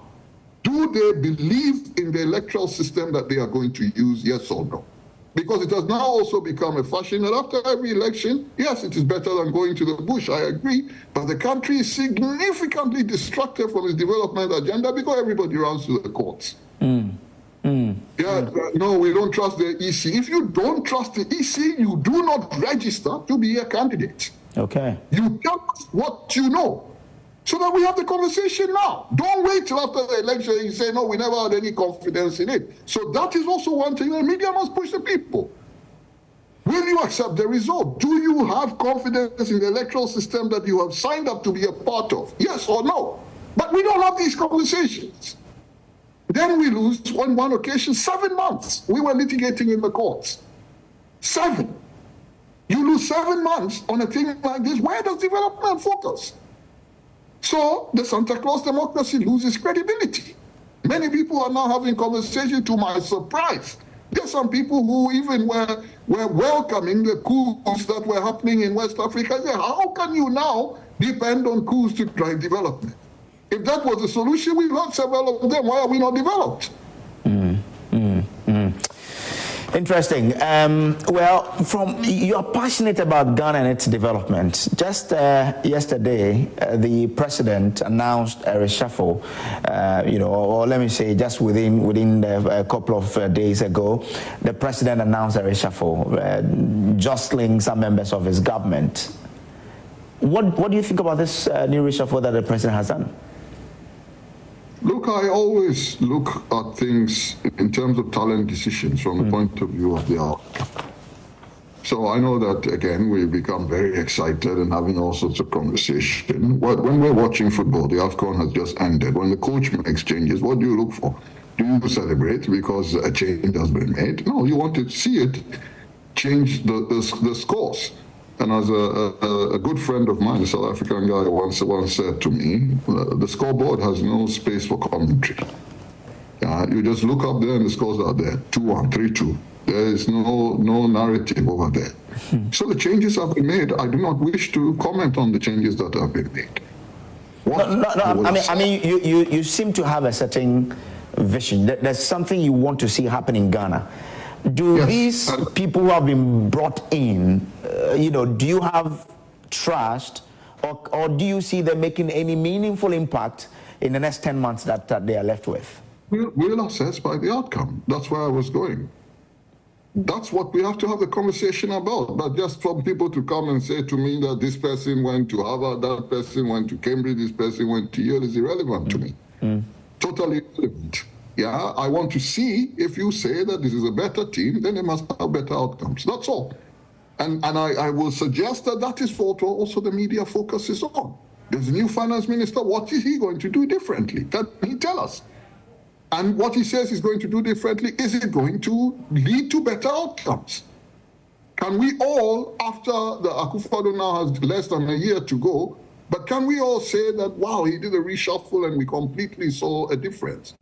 do they believe in the electoral system that they are going to use, yes or no? Because it has now also become a fashion that after every election, yes, it is better than going to the bush, I agree, but the country is significantly distracted from its development agenda because everybody runs to the courts. No, we don't trust the EC. If you don't trust the EC, you do not register to be a candidate. Okay. You tell us what you know so that we have the conversation now. Don't wait till after the election and say, no, we never had any confidence in it. So that is also one thing the media must push the people. Will you accept the result? Do you have confidence in the electoral system that you have signed up to be a part of? Yes or no? But we don't have these conversations. Then we lose, on one occasion, 7 months. We were litigating in the courts. 7. You lose 7 months on a thing like this. Where does development focus? So the Santa Claus democracy loses credibility. Many people are now having conversations, to my surprise. There are some people who even were welcoming the coups that were happening in West Africa. Say, how can you now depend on coups to drive development? If that was the solution, we've had several of them. Why are we not developed? Interesting. Well, you are passionate about Ghana and its development. Just yesterday, the president announced a reshuffle. Or let me say, just within a couple of days ago, the president announced a reshuffle, jostling some members of his government. What do you think about this new reshuffle that the president has done? Look, I always look at things in terms of talent decisions from the point of view of the outcome. So I know that, again, we become very excited and having all sorts of conversation. When we're watching football, the AFCON has just ended. When the coach makes changes, what do you look for? Do you celebrate because a change has been made? No, you want to see it change the scores. And as a good friend of mine, a South African guy, once said to me, the scoreboard has no space for commentary. You just look up there and the scores are there, 2-1, 3-2. There is no narrative over there. So the changes have been made. I do not wish to comment on the changes that have been made. You seem to have a certain vision. There's something you want to see happen in Ghana. Do these people who have been brought in, do you have trust, or do you see them making any meaningful impact in the next 10 months that they are left with? We'll assess by the outcome. That's where I was going. That's what we have to have the conversation about. But just for people to come and say to me that this person went to Harvard, that person went to Cambridge, this person went to Yale is irrelevant to me. Totally irrelevant. I want to see if you say that this is a better team, then they must have better outcomes. That's all. And I will suggest that that is what also the media focuses on. There's a new finance minister. What is he going to do differently? Can he tell us? And what he says he's going to do differently, is it going to lead to better outcomes? Can we all, after the Akufo-Addo now has less than a year to go, but can we all say that, wow, he did a reshuffle and we completely saw a difference?